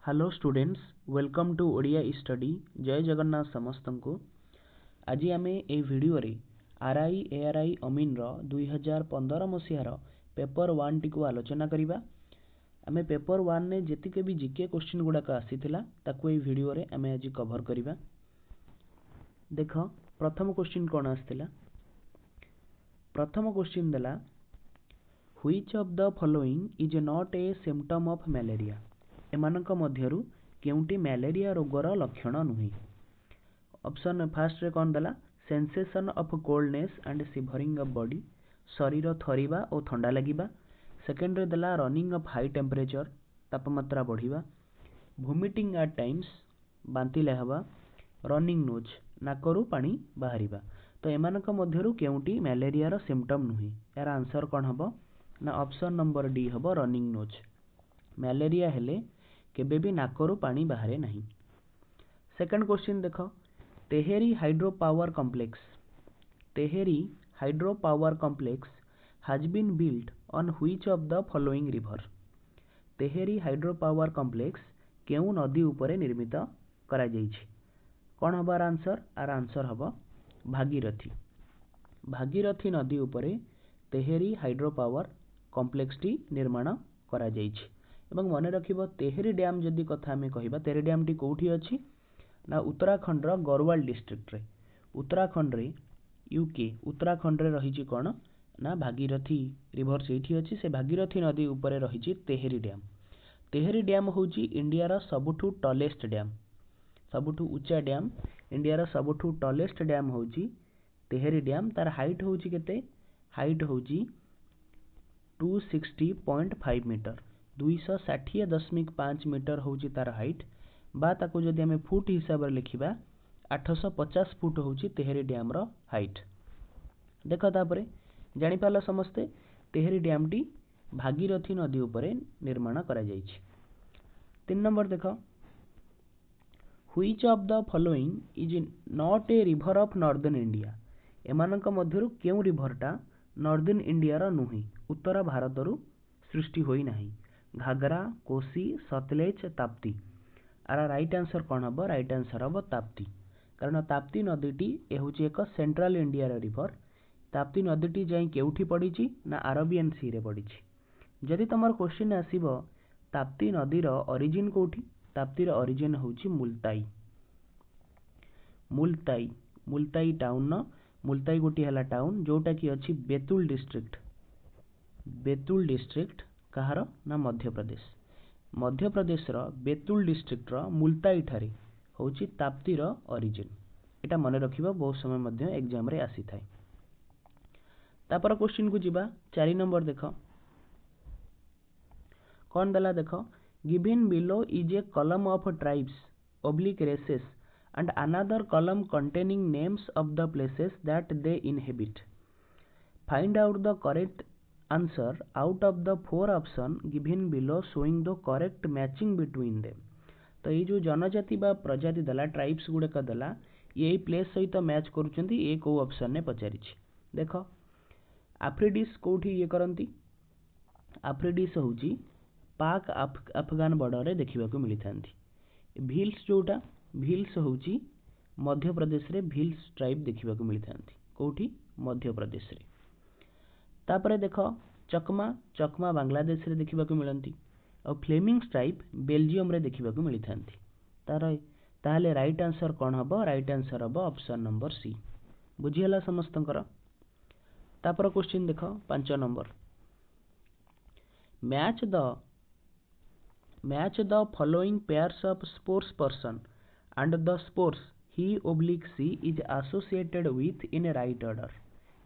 Hello students, welcome to Odia study. जय जगन्नाथ समस्त को। आज आम ए भिडियो रे आरआई एआरआई अमीन रो 2015 मसीहार पेपर 1 टी को आलोचना करिबा। आमे पेपर 1 ने जेतिके भी जीके क्वेश्चन गुडाक आसीथिला ताकू ए भिडियो रे आमे आज कवर करिबा। देख प्रथम क्वेश्चन कोन आस्थिला। प्रथम क्वेश्चन देला which of the following is not a symptom of malaria. एमानक मध्यरु केउंटी मलेरिया रोगर लक्षण नुहे। ऑप्शन फर्स्ट रे कोन देला sensation of coldness and shivering of body, शरीर थरिबा और ठंडा लागिबा। सेकंड रे देला रनिंग ऑफ हाई टेम्परेचर, तापमात्रा बढ़िबा। वोमिटिंग एट टाइम्स, बांती लेहबा। रनिंग नोज, नाकरू पानी बाहरिबा। तो एमानक मध्यरु केउंटी मलेरिया रो सिम्पटम नुहे। यार आंसर कोन हबो ना ऑप्शन नंबर डी हबो रनिंग नोज। मलेरिया हेले केबे भी नाकरू पानी बाहरे नहीं। सेकंड क्वेश्चन देखो Tehri hydro power complex. Tehri hydro power complex has been built on which of the following river. Tehri hydro power complex केउ नदी उपरे निर्मित करा जाइछि। कोन हबार आंसर? आर आंसर हबो भागीरथी। भागीरथी नदी उपरे tehri hydro power complex T निर्माण करा जाइछि। एवं मन रखिबो तेहेरी डैम जदि कथा हमें कहिबा, तेहेरी डैम टी कोठी अछि ना उत्तराखंड रो गढ़वाल डिस्ट्रिक्ट रे। उत्तराखंड रे यूके उत्तराखंड रे रहिछि कोन ना भागीरथी रिवर सेठी अछि। से भागीरथी नदी उपरे रहिछि तेहेरी डैम। तेहेरी डैम होछि इंडिया रो सबुठु टॉलेस्ट डैम, सबुठु ऊंचा डैम। इंडिया रो सबुठु टॉलेस्ट डैम होछि तेहेरी डैम। तार हाइट होछि केते? हाइट होछि 260.5 मीटर, 260.5 मीटर होछि तार हाइट। बा ताको जदि हमें फुट हिसाब रे लिखिबा 850 फुट होछि तेहेरी डैम रो हाइट। देखो तापरे जानि पालो समस्ते तेहेरी डैम टी भागीरथी नदी उपरे निर्माण करा जाइछि। 3 नंबर देखो which of the following is not a river of northern India. एमानक मध्यरु केउ रिवरटा नॉर्दर्न इंडिया रो नुहि, उत्तर भारत रु सृष्टि होई नाही। घाघरा, कोसी, सतलेज, ताप्ती। आर राइट आंसर कोन हबो? राइट आंसर हबो ताप्ती। कारण ताप्ती नदीटी ए होची एक सेंट्रल इंडिया रो रिवर। ताप्ती नदीटी जाई केउठी पड़ीची ना अरेबियन सी रे पड़ीची। जदि तमर क्वेश्चन आसीबो ताप्ती नदी रो ओरिजिन कोठी, ताप्ती रो ओरिजिन होची मुलताई। मुलताई, मुलताई टाउन न, मुलताई गोटी हला टाउन जोटा की अछि बेतुल डिस्ट्रिक्ट। बेतुल डिस्ट्रिक्ट कहार ना मध्य प्रदेश। मध्य प्रदेश रो बेतुल डिस्ट्रिक्ट रो मुलताई ठारे होची ताप्ती रो ओरिजिन। एटा मने रखिबा, बहुत समय मध्य एग्जाम रे आसी थाए। तापर क्वेश्चन को जिबा 4 नंबर देखो कोन दला देखो given below is a column of tribes oblique races and another column containing names of the places that they inhabit. Find out the correct answer out of the 4 option given below showing the correct matching between them. तो ये जो जनजाति बा प्रजाति दला tribes गुड़े का दला ये प्लेस सहित मैच करूचंती। ए को ऑप्शन ने पचारिछि। देखो आफ्रिडिस कोठी ये करंती। आफ्रिडिस होची पाक अफगान बॉर्डर रे देखिबा को मिली थांती। भील्स जोटा भील्स होची मध्य प्रदेश रे भील्स ट्राइब देखिबा को मिली थांती। कोठी? मध्य प्रदेश रे। तापरे देखो चकमा, चकमा बांग्लादेश रे देखिबा को मिलंती। और फ्लेमिंग ट्राइब बेल्जियम रे देखिबा को मिली थांती। ताहले राइट आंसर कोन हबो? राइट आंसर हबो ऑप्शन नंबर सी। बुझियला समस्तंकर। तापर क्वेश्चन देखो 5 number match the following pairs of sports person and the sports he oblique she is associated with in right order.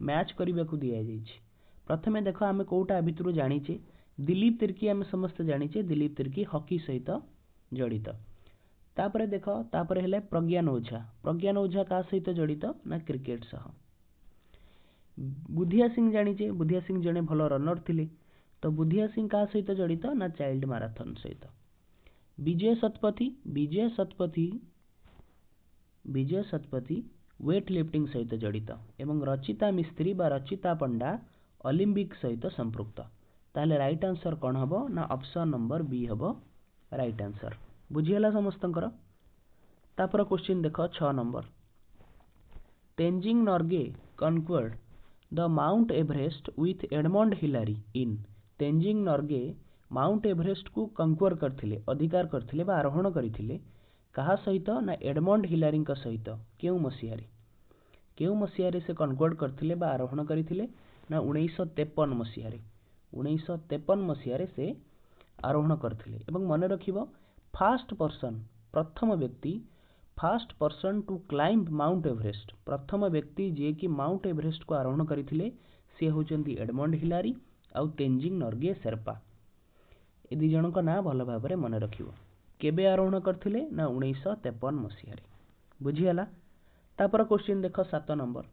Match करबा को दिया जाइछि। प्रथमे देखो आमे कोटा भितरु जानिचे दिलीप तिर्की आमे समस्त जानिचे दिलीप तिर्की हॉकी सहित जड़ित। तापरे देखो तापरे हेले प्रज्ञान ओझा। प्रज्ञान ओझा का सहित जड़ित ना क्रिकेट सह। बुधिया सिंह जानिचे बुधिया सिंह जने भलो रनर थिले। तो बुधिया सिंह का सहित जड़ित ना चाइल्ड मैराथन सहित। विजय शतपथी वेट लिफ्टिंग सहित जड़ित एवं रचिता मिस्त्री बा रचिता पंडा ओलंपिक सहित संपृक्त। ताहले राइट आंसर कोन हबो ना ऑप्शन नंबर बी हबो राइट आंसर। बुझीगला समस्तंकर। तापर क्वेश्चन देख 6 number. Tenzing Norgay conquered the mount Everest with Edmund Hillary in. Tenzing Norgay mount Everest को कंक्वर करथिले, अधिकार करथिले बा आरोहण करथिले कहा सहित ना एडमंड हिलारी सहित। केउ मसीहारे केउ मसीहारे से कनक्वर्ड करथिले बा आरोहण करथिले ना 1953 मसीहारे। 1953 मसीहारे से आरोहण करथिले। एवं मन रखिबो फास्ट पर्सन, प्रथम व्यक्ति, first person to climb mount Everest, प्रथम व्यक्ति जे कि माउंट एवरेस्ट को आरोहण करथिले से होचंदी एडमंड हिलारी आउ तेंजिंग नॉर्गे शेर्पा। ए दी जनक ना भल भाबरे मन रखिबो। केबे आरोहण करथिले ना 1953 मसीहारे। बुझीगला। तापर क्वेश्चन देख 7 number.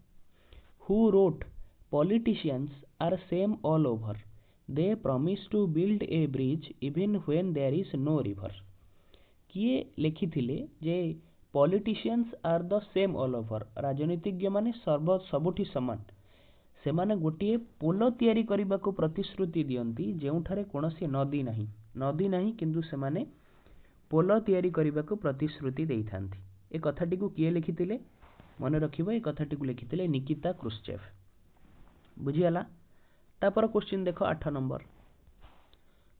Who wrote politicians are same all over, they promise to build a bridge even when there is no river. किए लिखिथिले जे politicians are the same all over, राजनीतिज्ञ माने सबुठी समान, सेमाने गोटे पोल तैयारी करने को प्रतिश्रुति दियंती जेउठारे कोनोसी नदी नहीं किंतु सेमाने पोल तैयारी करने को प्रतिश्रुति देइथांती। ए कथाटी को किए लिखिथिले मन रखिबो। ए कथाटी को लिखिथिले निकिता क्रुश्चेव। बुझीगला। तापर क्वेश्चन देखो 8 number.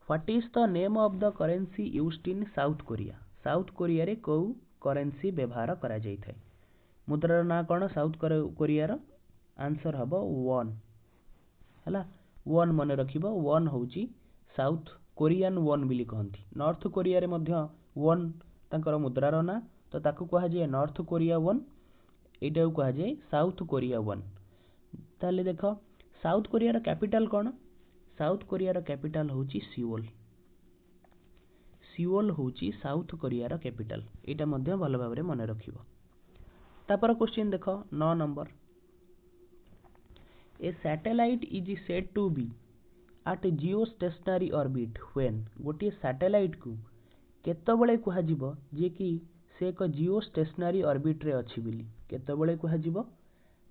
What is the name of the currency used in south Korea. South Korea रे को करेंसी व्यवहार करा जाय थाए। मुद्रार ना कोन साउथ कोरिया रो? आंसर हबो वॉन। हला वॉन मन रखिबो। वॉन होउची साउथ कोरियन वॉन बिली कहंती। नॉर्थ कोरिया रे मध्य वॉन तांकर मुद्रार ना, तो ताकू कहा जाय नॉर्थ कोरिया वॉन, एटा कहा जाय साउथ कोरिया वॉन। ताले देखो साउथ कोरिया रो कैपिटल कोन? साउथ कोरिया रो कैपिटल होउची सिओल। सिओल होउची साउथ कोरिया रो कैपिटल। एटा मध्य भल भाबरे मन रखिबो। तापर क्वेश्चन देखो 9 number. A satellite is said to be at geostationary orbit when. गोटे सैटेलाइट को केतबेले कहा जिवो जे कि से एक जियोस्टेशनरी ऑर्बिट रे अछि बिली। केतबेले कहा जिवो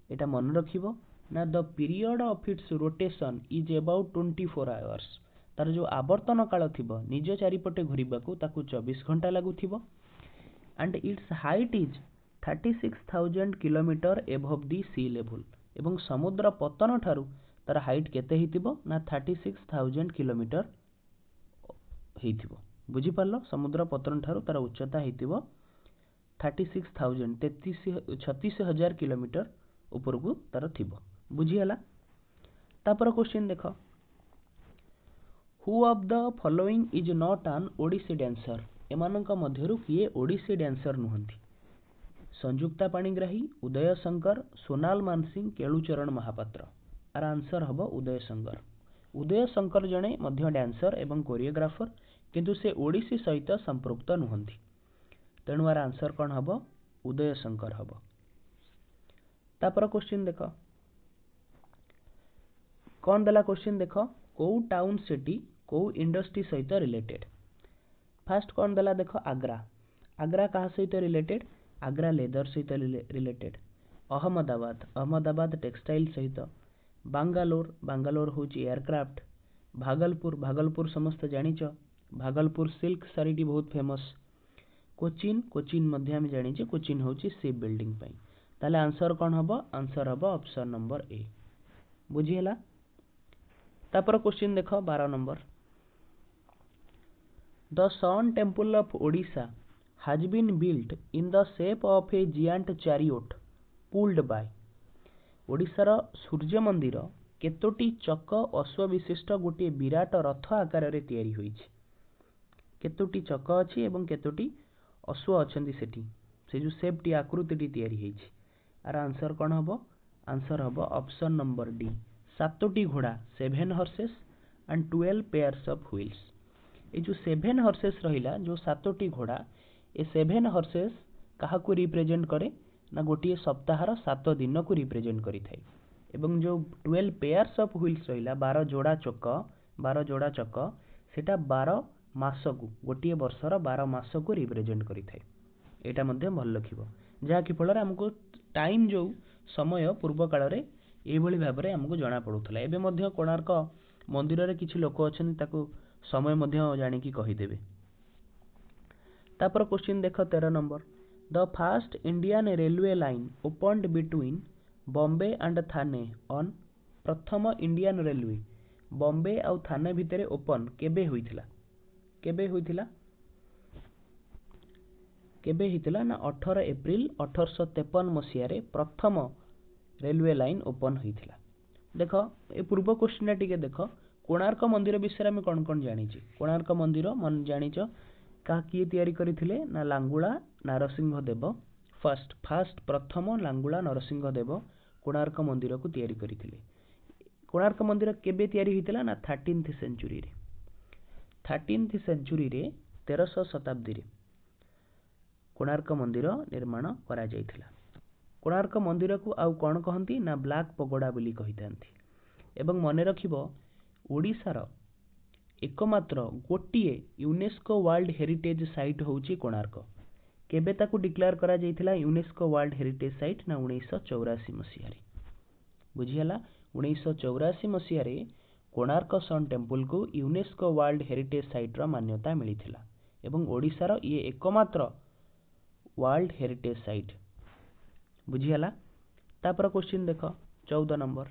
एटा मन रखिबो ना the period of its rotation is about 24 hours. तार जो आवर्तन काल थिबो निज चारिपटे घुरिबाकू ताकू 24 घंटा लागुथिबो। And it's height is 36,000 kilometre above the sea level. एवं समुद्र पतन ठारू तार हाइट केते हिथिबो ना 36,000 किलोमीटर हिथिबो। बुझी पारलो? समुद्र पतन ठारू तार उच्चता हिथिबो 36,000 36,000 किलोमीटर ऊपर को तार थिबो। बुझीगला। तापर क्वेश्चन देखो। Who of the following is not an Odissi dancer. एमानंक मध्यरु किए ओडिसी डांसर नुहंती? संयुक्ता पाणिग्राही, उदय शंकर, सोनाल मानसिंह, केलुचरण महापात्र। आर आंसर हबो उदय शंकर। उदय शंकर जणे मध्य डांसर एवं कोरियोग्राफर, किंतु से ओडिसी सहित संपृक्त नुहंती। तेणु आर आंसर कौन हबो? उदय शंकर हबो। तापर क्वेश्चन देखो कौन देला क्वेश्चन देखो को टाउन सिटी को इंडस्ट्री सहित रिलेटेड। फास्ट कौन देला देखो आग्रा। आग्रा कहा सहित रिलेटेड? आग्रा लेदर सहित रिलेटेड। अहमदाबाद, अहमदाबाद टेक्सटाइल सहित। बांगालोर, बांगालोर होची एयरक्राफ्ट। भागलपुर, भागलपुर समस्त जानिच, भागलपुर सिल्क सारीटी बहुत फेमस। कोचिन, कोचिन मध्य हम जानिचे कोचिन होची शिप बिल्डिंग पई। ताले आंसर कौन हबो? आंसर हबो ऑप्शन नंबर ए। बुझीला। तापर क्वेश्चन देखो 12 number. The sun temple of Odisha has been built in the shape of a giant chariot pulled by। ओडिशार सूर्य मंदिर केतोटी चक अश्व विशिष्ट गोटे विराट रथ आकार रे तैयारी होईछि। केतोटी चक अछि एवं केतोटी अश्व अछंती सेठी, से जो शेपटी आकृतिटी तैयारी होईछि। आर आंसर कौन हबो? आंसर हबो ऑप्शन नंबर डी 7टी घोड़ा 7 horses and 12 pairs of wheels. ए जो 7 हॉर्सेस रहिला, जो 7टी घोड़ा, ए 7 हॉर्सेस काहाकू रिप्रेजेंट करे ना गोटे सप्ताहर 7 दिन को रिप्रेजेंट करि थाए। एवं जो 12 पेयर्स ऑफ व्हील्स रहिला 12 जोड़ा चक, 12 जोड़ा चक सेटा 12 मास को, गोटे वर्षर 12 मास को रिप्रेजेंट करि थाए। एटा मध्ये भल लखिबो, जहा कि फलरे हमको टाइम जो समय पूर्व काल रे ए भली भाबरे हमको जाना पडुथला। एबे मध्ये कोणार्क मंदिर रे किछि लोक अछन ताको समय मध्ये जानि कि कहि देबे। तापर क्वेश्चन देख 13 number the fast Indian railway line opened between Bombay and Thane on प्रथम इंडियन रेलवे बॉम्बे आउ थाने भितर ओपन केबे होइथिला ना 18 एप्रिल 1853 मसीह प्रथम रेलवे लाइन ओपन होइथिला। देख ए पूर्व क्वेश्चन टिके देख कोणार्क मंदिर विषय में कौन कौन जानी कोणार्क मंदिर मन जानिच का किए तैयारी करथिले ना लांगुला नरसिंह देव फास्ट प्रथम लांगुला नरसिंह देव कोणार्क मंदिर को तैयारी करथिले। कोणार्क मंदिर केबे तैयारी होइतिला ना 13th सेंचुरी रे 1300 शताब्दी रे कोणार्क मंदिर निर्माण करा जायथिला। कोणार्क मंदिर को आउ कौन कहती ना ब्लैक पगोड़ा बोली कहिथांती। एवं मन रखिबो ओडिशार एकमात्र गोटिए यूनेस्को वर्ल्ड हेरिटेज साइट होउची कोणार्क। केबे ताकू डिक्लेयर करा जायथिला यूनेस्को वर्ल्ड हेरिटेज साइट ना 1984 मसीह रे। बुझियला 1984 मसीह रे कोणार्क सन टेम्पल को यूनेस्को वर्ल्ड हेरिटेज साइट रा मान्यता मिलिथिला एवं ओडिशार ये एकमात्र वर्ल्ड हेरिटेज साइट। बुझियला तापर क्वेश्चन देख 14 number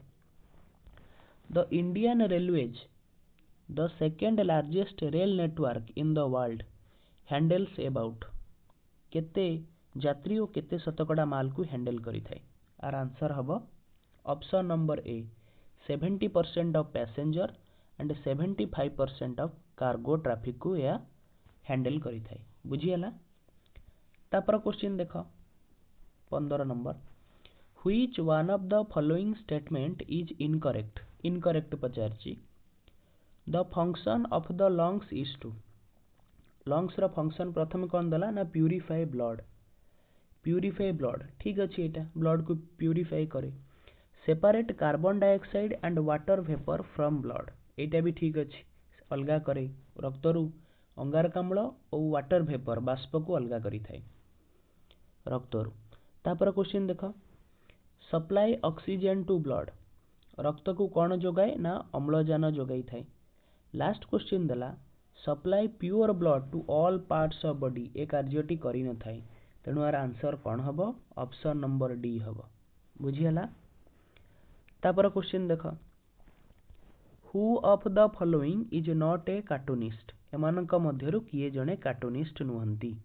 the Indian railways the second largest rail network in the world handles about केते यात्री और केते शतकड़ा माल को हैंडल करि थाए। आर आंसर हबो option number A 70% of passenger and 75% of cargo traffic को या हैंडल करि थाए। बुझियला तापर क्वेश्चन देख 15 number which one of the following statement is incorrect पचारची। The function of the lungs is to lungs रो फंक्शन प्रथम कौन दला ना प्यूरिफाई ब्लड ठीक अच्छे एटा ब्लड को प्यूरिफाई करे separate carbon dioxide and water vapour from blood एटा भी ठीक अच्छे अलगा करे रक्तरु अंगारकाम्ल और वाटर वेपर बाष्प को अलगा करी थाए रक्तरु। तापर क्वेश्चन देख सप्लाई ऑक्सीजन टू ब्लड रक्त को कौन जोगाए ना अम्लजान जोगाई थाए। लास्ट क्वेश्चन देला supply pure blood to all parts of body ए कार्यटी करि न थाए तेणु आर आंसर कौन हबो ऑप्शन नंबर डी हबो। बुझियला तापर क्वेश्चन देख who of the following is not a cartoonist एमानक मध्यरु किए जणे कार्टूनिस्ट नुहंती।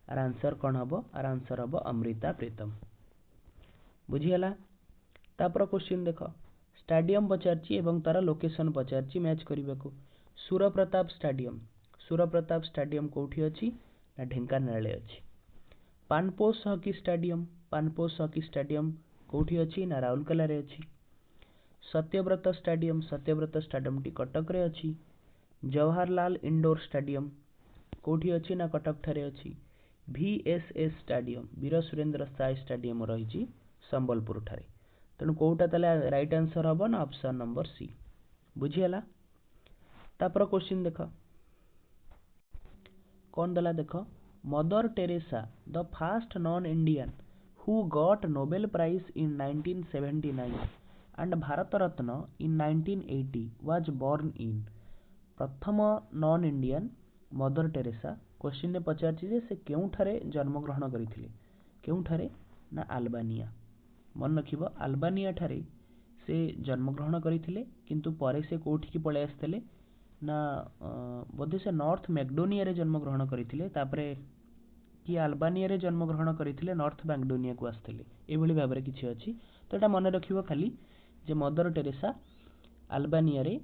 आर आंसर कौन हबो आर आंसर हबो अमृता प्रीतम। बुझियला तापर क्वेश्चन देख स्टेडियम पचारची एवं तार लोकेशन पचारची मैच करबाकू सूरप्रताप स्टेडियम कोठी अछि ना ढेंकानाल अछि। पानपोष हॉकी स्टेडियम कोठी अछि ना राउरकेला रे अछि। सत्यव्रत स्टेडियम टी कटक रे अछि। जवाहरलाल इंडोर स्टेडियम कोठी अछि ना कटक ठारे अछि। VSS स्टेडियम वीर सुरेंद्र साय स्टेडियम रही संबलपुर ठारे तेणु कोटा ताले राइट आंसर हबो ना ऑप्शन नंबर सी। बुझियला तापर क्वेश्चन देख कौन दला देख mother Teresa the first non Indian who got Nobel prize in 1979 and Bharat Ratna in 1980 was born in. प्रथम non Indian mother Teresa question ने पचारछि जे से केउठारे जन्म ग्रहण करिथिले केउठारे ना अल्बानिया। मन रखिबो अल्बानिया ठारे से जन्म ग्रहण करिथिले किंतु परे से कोठी की पळे आस्थिले ना बोधे से नॉर्थ मैकडोनिया रे जन्म ग्रहण करिथिले तापरे कि अल्बानिया रे जन्म ग्रहण करिथिले नॉर्थ मैकडोनिया को आस्थिले एभली भाबरे किछि अछि तो एटा मन रखिबो खाली जे मदर टेरेसा अल्बानिया रे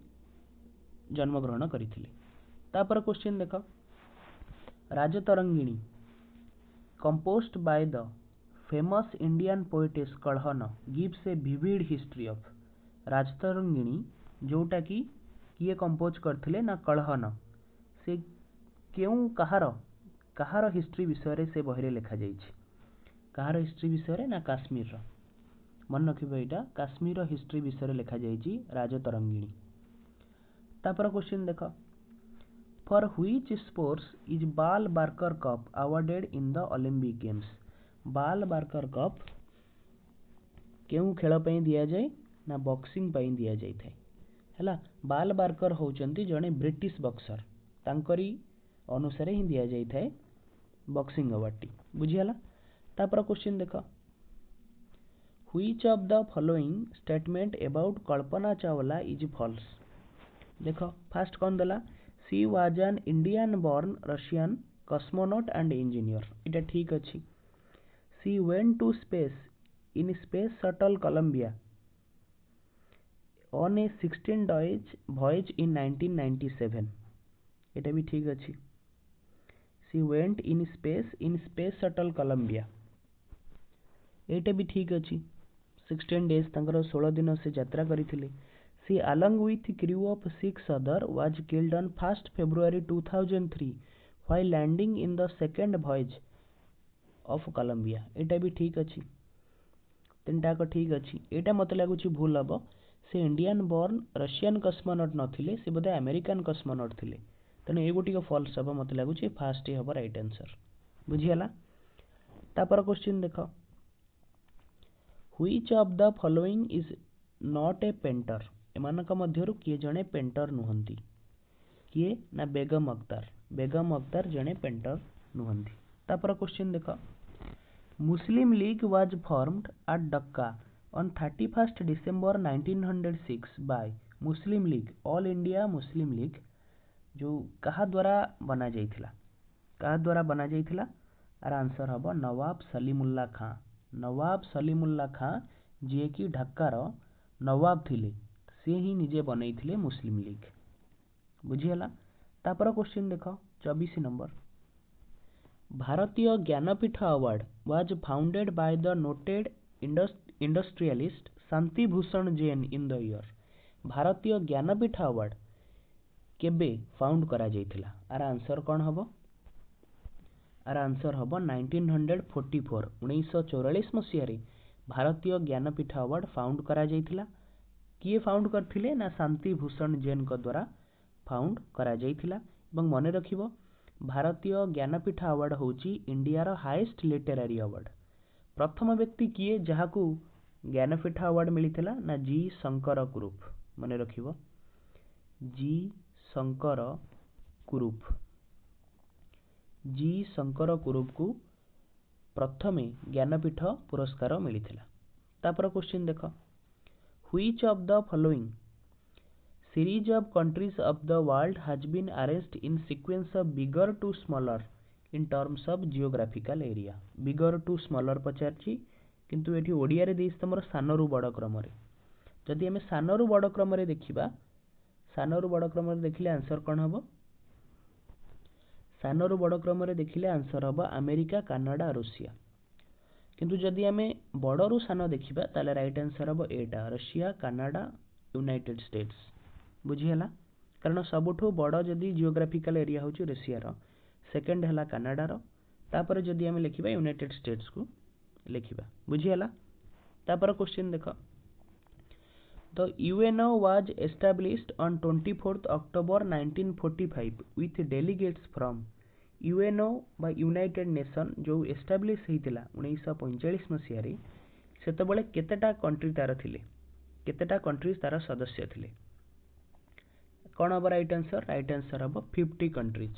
जन्म ग्रहण करिथिले। तापर क्वेश्चन देख Rajatarangini composed by the famous Indian poetess Kalhana gives a vivid history of Rajatarangini जोटा कि किए कंपोज करथिले ना कल्हन से केउ कहार हिस्ट्री विषय से बहिरे लिखा जाइछि। कहार हिस्ट्री विषय ना काश्मीर मन रखिबो एटा काश्मीर हिस्ट्री विषय लिखा जाइछि राजतरंगिणी। तापर क्वेश्चन देख फॉर व्हिच स्पोर्ट्स इज बाल Barker cup awarded in the Olympic games. बाल बार्कर कप केउ खेल पई दिया जाए ना बॉक्सिंग पई दिया जाय थाए हैला। बाल बार्कर होचंती जणे ब्रिटिश बॉक्सर तांकरी अनुसार ही दिया जाय थाए बॉक्सिंग अवार्ड टी बुझीगला। तापर क्वेश्चन देख, which of the following statement about Kalpana Chawla is false. देख फास्ट कौन देला, she was an Indian born Russian cosmonaut and engineer, इटा ठीक अच्छी। She went to space in space shuttle Columbia on a 16 days voyage in 1997, इटा भी ठीक अच्छी। She went in space shuttle Columbia, एटा भी ठीक अच्छी। 16 days तांकर 16 दिन से यात्रा करथिले। सी along with crew of 6 other was killed on 1st February 2003 while landing in the second voyage of Colombia, एटा भी ठीक अच्छी। तीनटा को ठीक अच्छी। एटा मत लगुच भूल हम, से इंडियन बॉर्न रशियन कस्मोनॉट नथिले, से बोधे अमेरिकन कस्मोनॉट थिले, तेणु ए गोटी फॉल्स हम मत लगुच फास्ट हम राइट आंसर बुझीगला। तापर क्वेश्चन देख, which of the following is not a painter, एमानक मध्यरु किए जणे पेंटर नुहंती, किए ना बेगम अख्तर, बेगम अख्तर जणे पेंटर नुहंती। तापर क्वेश्चन देख, Muslim League was formed at Dhaka on 31st December 1906 by Muslim League, all India Muslim League, जो कहा द्वारा बना जाइथिला, कहा द्वारा बना जाइथिला, आर आंसर हम नवाब सलीमुल्लाह खां। नवाब सलीमुल्लाह खां जे कि ढाकार नवाब थिले, से ही निजे बनैथिले मुस्लिम लीग बुझीगला। तापर क्वेश्चन देख 24 नंबर, भारतीय Jnanpith award was founded by the noted industrialist Shanti Bhushan Jain in the year. भारतीय ज्ञानपीठ अवार्ड केबे फाउंड करा जाइथिला, आर आंसर कौन हम, आर आंसर हम 1944 1944 मसीह भारतीय ज्ञानपीठ अवार्ड फाउंड करा जाइथिला। किए फाउंड करथिले ना शांति भूषण जैन को द्वारा फाउंड करा जाइथिला। एवं मन रखिबो, भारतीय ज्ञानपीठ अवार्ड होची इंडिया रो हाईएस्ट लिटरेरी अवार्ड। प्रथम व्यक्ति किए जहाकू ज्ञानपीठ अवार्ड मिलिथिला ना जी शंकर कुरूप, मन रखिबो जी शंकर कुरूप, जी शंकर कुरूप को प्रथमे ज्ञानपीठ पुरस्कार मिलिथिला। तापर क्वेश्चन देख, which of the following series of countries of the world has been arranged in sequence of bigger to smaller in terms of geographical area। bigger to smaller पचारची, किंतु एठी ओडिया रे देइस तमर सानरु बड़ क्रम रे। जदि हमें सानरु बड़ क्रम रे देखिबा, सानरु बड़ क्रम रे देखिले आंसर कोन हबो, सानरु बड़ क्रम रे देखिले आंसर हबो अमेरिका कनाडा रूसिया। किंतु जदि हमें बड़रु सान देखिबा ताले राइट आंसर हबो एटा रशिया कनाडा यूनाइटेड स्टेट्स बुझीगला। कारण सबुठू बड़ जदि जियोग्राफिकल एरिया होची रशिया रो, सेकंड हला कनाडा रो, तापर जदि हमें लिखिबा यूनाइटेड स्टेट्स को लिखिबा बुझीगला। तापर क्वेश्चन देखो, the UNO was established on 24th October 1945 with delegates from. UNO बा यूनाइटेड नेशन जो एस्टैब्लिश हेतिला 1945 मसीह रे, सेतबेले केतेटा कंट्री तार थिले, केतेटा कंट्रीज तार सदस्य थिले, कौन हम राइट आंसर, राइट आंसर हम 50 कंट्रीज,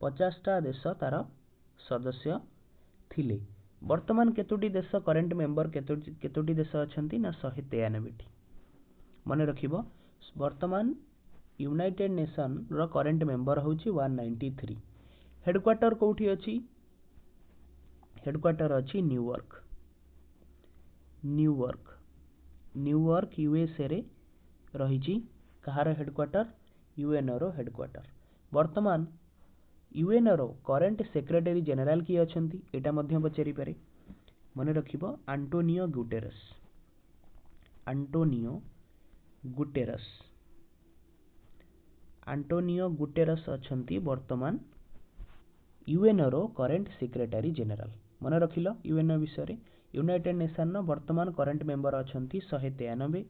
50टा देश तार सदस्य थिले। वर्तमान केतोटी देश करेंट मेंबर केतोटी देश अछंती ना 193टी, मन रखिबो वर्तमान यूनाइटेड नेशन रो करेंट मेंबर होची 193। हेडक्वार्टर कोठी अछि, हेडक्वार्टर अछि न्यूयॉर्क, न्यूयॉर्क, न्यूयॉर्क यूएसए रे रहिची कहार हेडक्वार्टर, यूएनओ रो हेडक्वार्टर। वर्तमान यूएनओ रो करेंट सेक्रेटरी जनरल किए अछंती, एटा मध्य पचारि पारे, मन रखिबो Antonio Guterres, Antonio Guterres, Antonio Guterres अछंती वर्तमान यूएनओ रो करेंट सेक्रेटरी जनरल। मन रखिलो यूएनओ विषय, यूनाइटेड नेशन रो वर्तमान करेंट मेंबर अछंती 193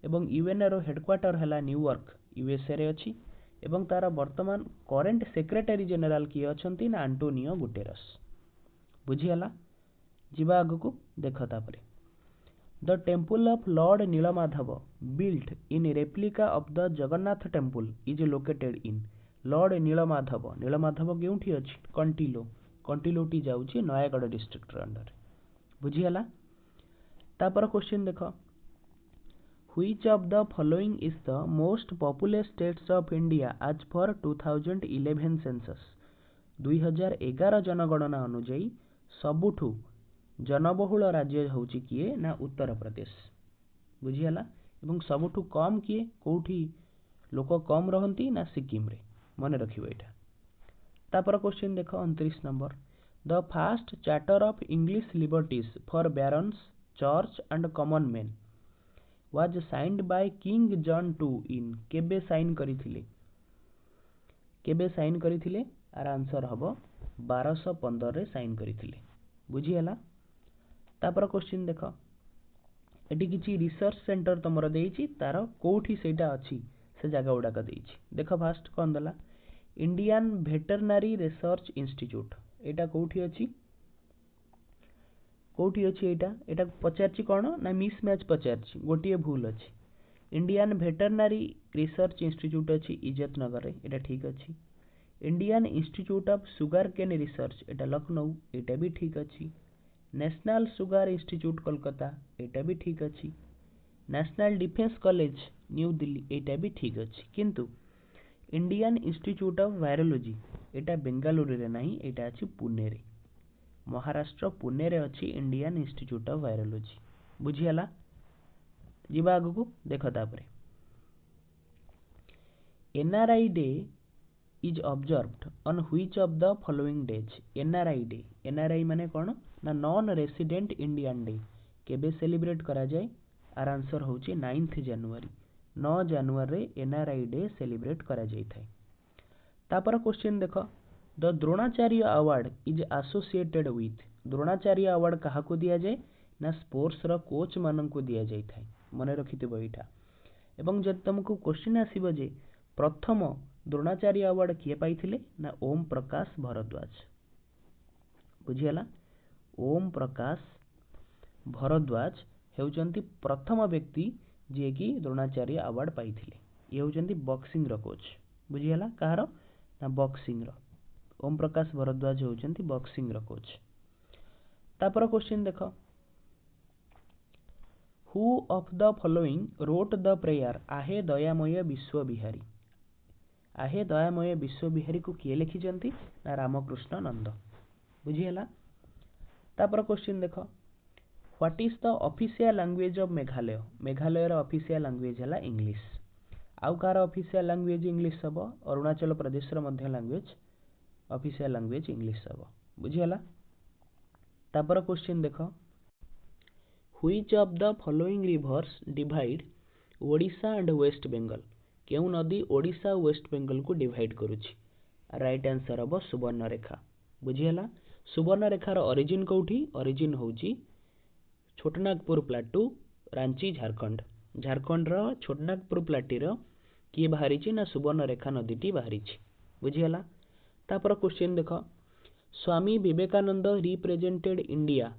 एवं यूएनओ रो हेडक्वार्टर हला न्यूयॉर्क यूएसए रे अछि एवं तार वर्तमान करेंट सेक्रेटरी जनरल किए अछंती ना एंटोनियो गुटेरस बुझीगला। जिबा आगको देख तापरे, the temple of Lord Nilamadhab built in replica of the Jagannath temple is located in. Lord Nilamadhab, Nilamadhab केउठी अछि, कंटिलो, कंटिलोटी जाउची नयागढ़ डिस्ट्रिक्ट अंडर बुझीगला। तापर क्वेश्चन देख which of the following is the most populous states of India as for 2011 census 2011 जनगणना अनुଯାयी सबुठु जनबहुल राज्य होउची किए ना उत्तर प्रदेश बुझीगला एवं सबुठु कम किए कोठी लोक कम रहंती ना सिक्किम रे मन रखिबो एटा। तापर क्वेश्चन देख 29 number the first charter of English liberties for barons church and common man was signed by king John to in केबे साइन करिथिले आर आंसर हबो 1215 रे साइन करिथिले बुझीगला। तापर क्वेश्चन देख एटी किछि रिसर्च सेंटर तमरो देइछि तार कोठी सेटा अछि से जगह गुडाक देइछि देख फास्ट कोन दला इंडियन वेटरनरी रिसर्च इंस्टीट्यूट एटा कोठी अछि एटा पचारछि कोन ना मिस मैच पचारछि गोटिए भूल अछि इंडियन वेटरनरी रिसर्च इंस्टीट्यूट अछि इज्जत नगर रे एटा ठीक अछि। Indian Institute of sugar cane research एटा लखनऊ एटा भी ठीक अछि। नेशनल सुगर इंस्टीट्यूट कोलकाता एटा भी ठीक अछि। National defence college new Delhi एटा भी ठीक अछि किंतु इंडियन इंस्टीट्यूट ऑफ वायरोलॉजी एटा बेंगालुरु रे नाही एटा अछि पुणे रे महाराष्ट्र पुणे रे अछि इंडियन इंस्टीट्यूट ऑफ वायरोलॉजी बुझियाला। जिबा आगु देख तापरे NRI day is observed on which of the following days NRI माने कोन ना नॉन रेसिडेंट इंडियन डे केबे सेलिब्रेट करा जाए आर आंसर होची 9 जनवरी 9 जनवरी रे एनआरआई डे सेलिब्रेट करा जाई थाए। तापर क्वेश्चन देख the Dronacharya award is associated with Dronacharya award काहा को दिया जाए ना स्पोर्ट्स रो कोच मानन को दिया जाई थाए मने रखिथिबो एटा एवं जब तुमको क्वेश्चन आसीबो जे प्रथम द्रोणाचार्य अवार्ड किए पाइथिले ना ओम प्रकाश भारद्वाज बुझियाला ओम प्रकाश भारद्वाज हेउचंती प्रथम व्यक्ति जे कि द्रोणाचार्य अवार्ड पाइथिले ये हेउचंती बॉक्सिंग रो कोच बुझियाला कहार ना बॉक्सिंग रो ओम प्रकाश भारद्वाज हेउचंती बॉक्सिंग रो कोच। तापर क्वेश्चन देख who of the following wrote the prayer आहे दयामय विश्व बिहारी को किए लिखिचंती ना रामकृष्ण नंद बुझियाला। तापर क्वेश्चन देख what is the official language of Meghalaya रो ऑफिशियल लैंग्वेज हला इंग्लिश आउ कार ऑफिशियल लैंग्वेज इंग्लिश सब अरुणाचल प्रदेश रो मध्य लैंग्वेज ऑफिशियल लैंग्वेज इंग्लिश सब बुझियाला। तापर क्वेश्चन देख which of the following rivers divide Odisha and West Bengal केउ नदी ओडिशा और वेस्ट बेंगल को डिवाइड करूछि राइट आंसर हबो सुवर्णरेखा बुझियाला। सुवर्णरेखार ओरिजिन कोठी ओरिजिन होउची छोटनागपुर प्लाटू रांची झारखंड रो छोटनागपुर प्लाटी रो किए बाहरीची ना सुवर्णरेखा नदीटी बाहरीची बुझियाला। तापर क्वेश्चन देख Swami Vivekananda represented India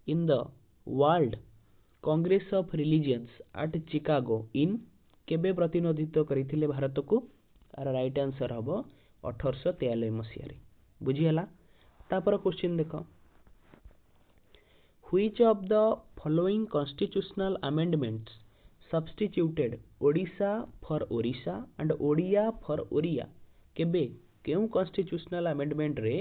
in the world congress of religions at Chicago in केबे प्रतिनिधित्व करिथिले भारत को आर राइट आंसर हबो 1843 मसिया रे बुझियाला। तापर क्वेश्चन देख which of the following constitutional amendments substituted Odisha for Orissa and Odia for Oriya केबे केउ कॉन्स्टिट्यूशनल अमेंडमेंट रे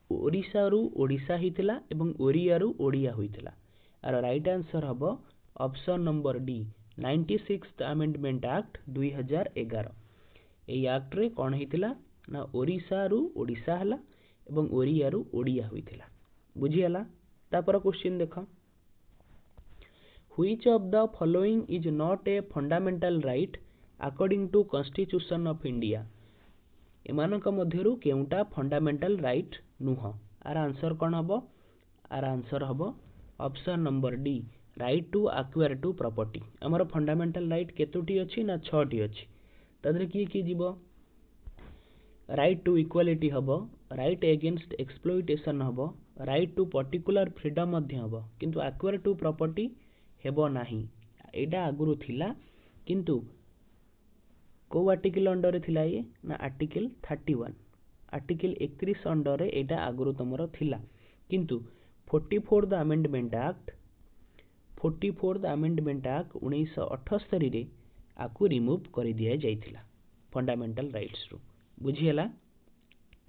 ओडिशा रु ओडिशा हितला एवं ओरिया रु ओडिया होइतला आर राइट आंसर हबो option number D 96th amendment act 2011 ए एक्ट रे कोन हितला ना ओडिशा रु ओडिशा हला एवं ओरिया रु ओडिया होइतला बुझियाला। तापर क्वेश्चन देख which of the following is not a fundamental right according to constitution of India एमानक मध्यरु केउटा फंडामेंटल राइट नुह आर आंसर कोन हबो आर आंसर हबो option number D right to acquire to property हमर फंडामेंटल राइट केतोटी अछि ना 6टी अछि तदरे की जीवो राइट टू इक्वालिटी हबो राइट अगेंस्ट एक्सप्लॉइटेशन हबो राइट टू पर्टिकुलर फ्रीडम मध्य हबो किंतु एक्वायर टू प्रॉपर्टी हेबो नाही एटा आगुरु थिला किंतु को आर्टिकल अंडर थिला ये ना आर्टिकल 31 आर्टिकल 31 अंडर एटा आगुरु तुमर थिला किंतु 44th अमेंडमेंट एक्ट 1978 रे आकु रिमूव कर दिया जाइथिला फंडामेंटल राइट्स रु बुझियला।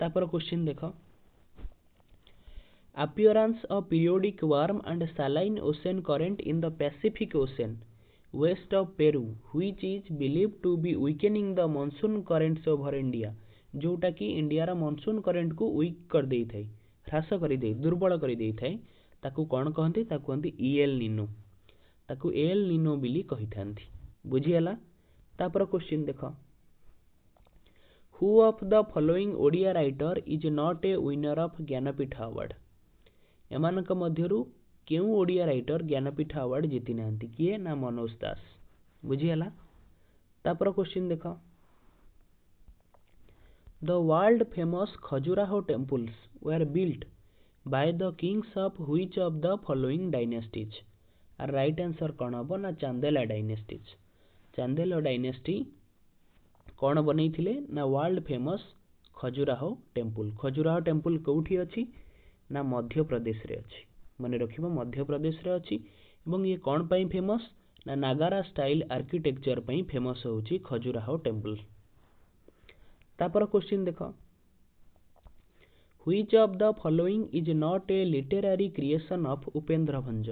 तापर क्वेश्चन देखो appearance of periodic warm and saline ocean current in the Pacific Ocean west of Peru which is believed to be weakening the monsoon currents over India जोटा कि India रा monsoon current को weak कर देई Thai ह्रास कर देई दुर्बल कर देई थाई ताकू कोन कहंती ताकू कहंती एल निनो ताकू एल निनो बिली कहिथांती बुझियला। तापर क्वेश्चन देखो who of the following Odia writer is not a winner of Jnanpith award एमानक मध्यरु केउ ओडिया राइटर ज्ञानपीठ अवार्ड जीति नांती किए ना मनोज दास बुझियला। तापर क्वेश्चन देखो the world famous Khajuraho temples were built by the kings of which of the following dynasties are right answer कौन हम ना चांदेला डायनेस्टीज चांदेला डायनेस्टी कौन बनैथिले ना वर्ल्ड फेमस खजुराहो टेम्पल कोठी अछि ना मध्य प्रदेश रे अछि माने रखिबो मध्य प्रदेश रे अछि एवं ये कौन पई फेमस ना नागारा स्टाइल आर्किटेक्चर पई फेमस होउची खजुराहो टेम्पल। तापर क्वेश्चन देखो which of the following is not a literary creation of Upendra Bhanja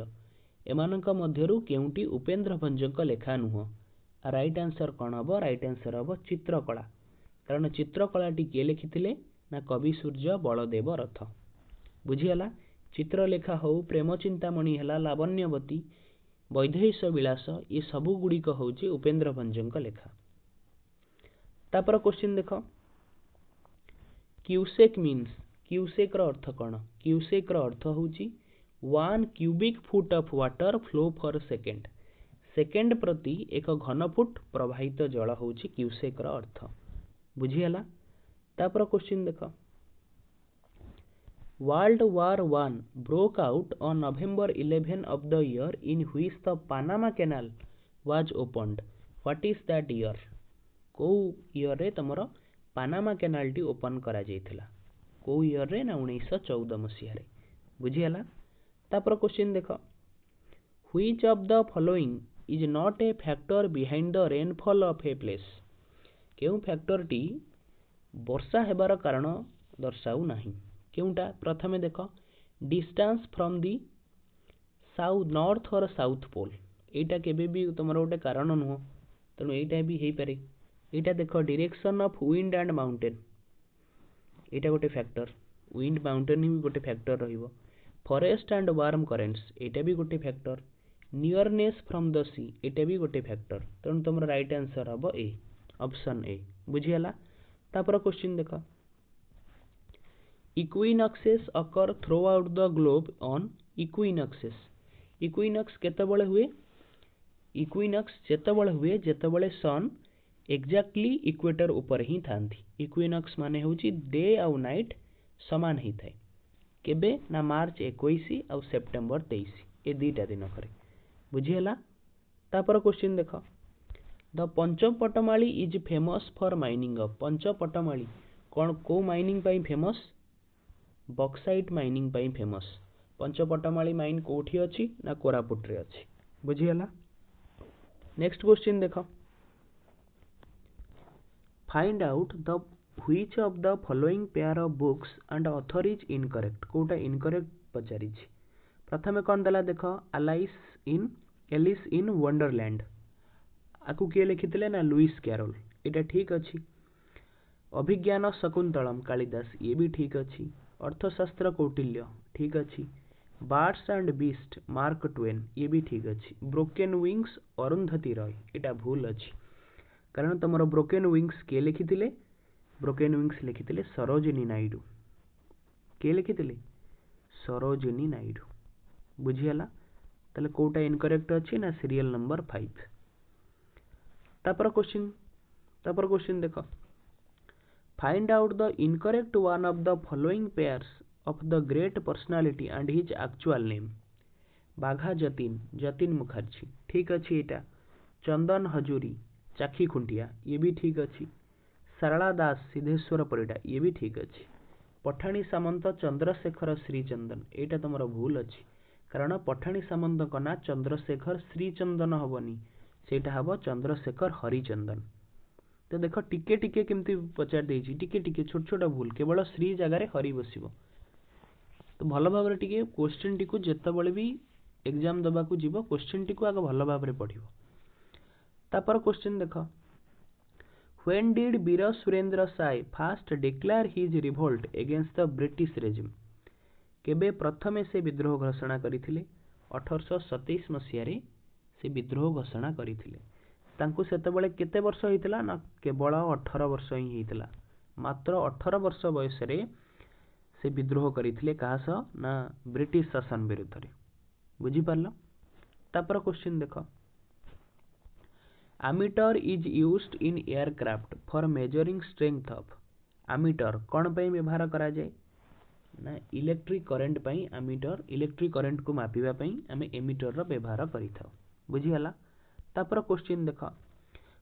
एमानक मध्यरु केउंटी उपेंद्र भंजक लेखा नुह राइट आंसर कौन हम राइट आंसर हम चित्रकला कारण चित्रकलाटी किए लिखिथिले ना कवि सूर्य बलदेव रथ बुझियला। चित्रलेखा हो प्रेम चिंतामणि हला लावण्यवती वैदेहीश विलास ये सबु गुड़िक होची उपेंद्र भंजक लेखा। तापर क्वेश्चन देखो क्यूसेक मीन्स क्यूसेक रो अर्थ कौन क्यूसेक रो अर्थ होची 1 cubic foot of water flow for second second प्रति एक घन फुट प्रवाहित जल होची क्यूसेक रो अर्थ बुझियला। तापर क्वेश्चन देखो World War I broke out on November 11 of the year in which the Panama Canal was opened. What is that year? को year रे तमरो पानामा कैनाल टी ओपन करा जाइथिला को ईयर रे ना 1914 मसिया रे बुझियला। तापर क्वेश्चन देखो which of the following is not A factor behind the rainfall of a place केउ फैक्टर टी वर्षा हेबार कारण दर्शाउ नाही केउटा प्रथमे देख distance from the south north और साउथ पोल एटा केबे भी तुमरो गोटे कारण नुह तेणु एटा भी हेई पारे एटा देख direction of wind and mountain एटा गोटे फैक्टर विंड माउंटेन भी गोटे फैक्टर रहिबो फॉरेस्ट एंड वार्म करेंट्स एटा भी गोटे फैक्टर नियरनेस फ्रॉम द सी एटा भी गोटे फैक्टर तेणु तुमरो राइट आंसर हबो ए ऑप्शन ए बुझियला। तापर क्वेश्चन देखो equinoxes occur throughout the globe on equinoxes equinox केतेबेले हुए इक्विनॉक्स जेतेबेले हुए जेतेबेले सन एक्जाक्टली इक्वेटर ऊपर ही थांती इक्विनॉक्स माने होची डे आउ नाइट समान ही थाए केबे ना मार्च 21 आउ सेप्टेम्बर 23 ए दुईटा दिन करे बुझियला। तापर क्वेश्चन देखो the Panchpatmali is famous for mining of Panchpatmali कौन को माइनिंग पाई फेमस बॉक्साइट माइनिंग पाई फेमस पंचपटमाली माइन कोठी अछि ना कोरापुट रे अछि बुझियला। नेक्स्ट क्वेश्चन देखो find out the which of the following pair of books and author is incorrect कोटा इनकरेक्ट पचारि छि प्रथमे कोन दला देखो एलिस इन वंडरलैंड आकु के लिखिथिले ना लुइस कैरोल एटा ठीक अछि। अभिज्ञान शकुंतलम कालिदास ये भी ठीक अछि। अर्थशास्त्र कौटिल्य ठीक अच्छी birds and beast mark Twain ये भी ठीक अच्छी। ब्रोकेन विंग्स अरुंधति रॉय एटा भूल अच्छी कारण तुम ब्रोकेन विंग्स के लिखिथिले ब्रोकेन विंग्स लिखिथिले सरोजिनी नायडू के लिखिथिले सरोजिनी नायडू बुझियला ताले कोटा इनकरेक्ट अच्छी ना सीरियल नंबर 5। तापर क्वेश्चन देखो Find out the incorrect one of the following pairs of the great personality and his actual name. बाघा जतिन मुखर्जी ठीक अच्छी एटा। चंदन हजूरी चाखी खुंटिया ये भी ठीक अच्छी। सारला दास सिद्धेश्वर परिडा ये भी ठीक अच्छे। पठाणी सामंत चंद्रशेखर श्रीचंदन एटा तुम भूल अच्छी कारण पठाणी सामंत ना चंद्रशेखर श्रीचंदन हेनी सेटा हम चंद्रशेखर हरिचंदन। तो देख टिके टिके केमती पचार देछि टिके टिके छोट छोट भूल केवल श्री जगार हरि बसिबो। तो भल भाव क्वेश्चन टी को जेतबेले भी एग्जाम दबाकू जीवो क्वेश्चन टी को आगे भल भाव पढ़िबो। तापर क्वेश्चन देख when did Veer Surendra Sai fast declare his revolt against the British regime केबे प्रथमे से विद्रोह घोषणा करथिले 1827 मसीह से विद्रोह घोषणा करथिले। तांकु सेतेबेले केते वर्ष होइतिला ना केवल 18 वर्ष ही होइतिला। मात्र 18 वर्ष बयस रे से विद्रोह करथिले कहा सह ना ब्रिटिश शासन विरुद्ध रे। बुझी पारलो। तापर क्वेश्चन देखो ammeter is used in aircraft for measuring strength of ammeter कौन पे व्यवहार करा जाए ना इलेक्ट्रिक करंट पई आमीटर इलेक्ट्रिक करंट को मापिबा पई आमे एमीटर रो व्यवहार करिथाउ। बुझी हला। तापर क्वेश्चन देखो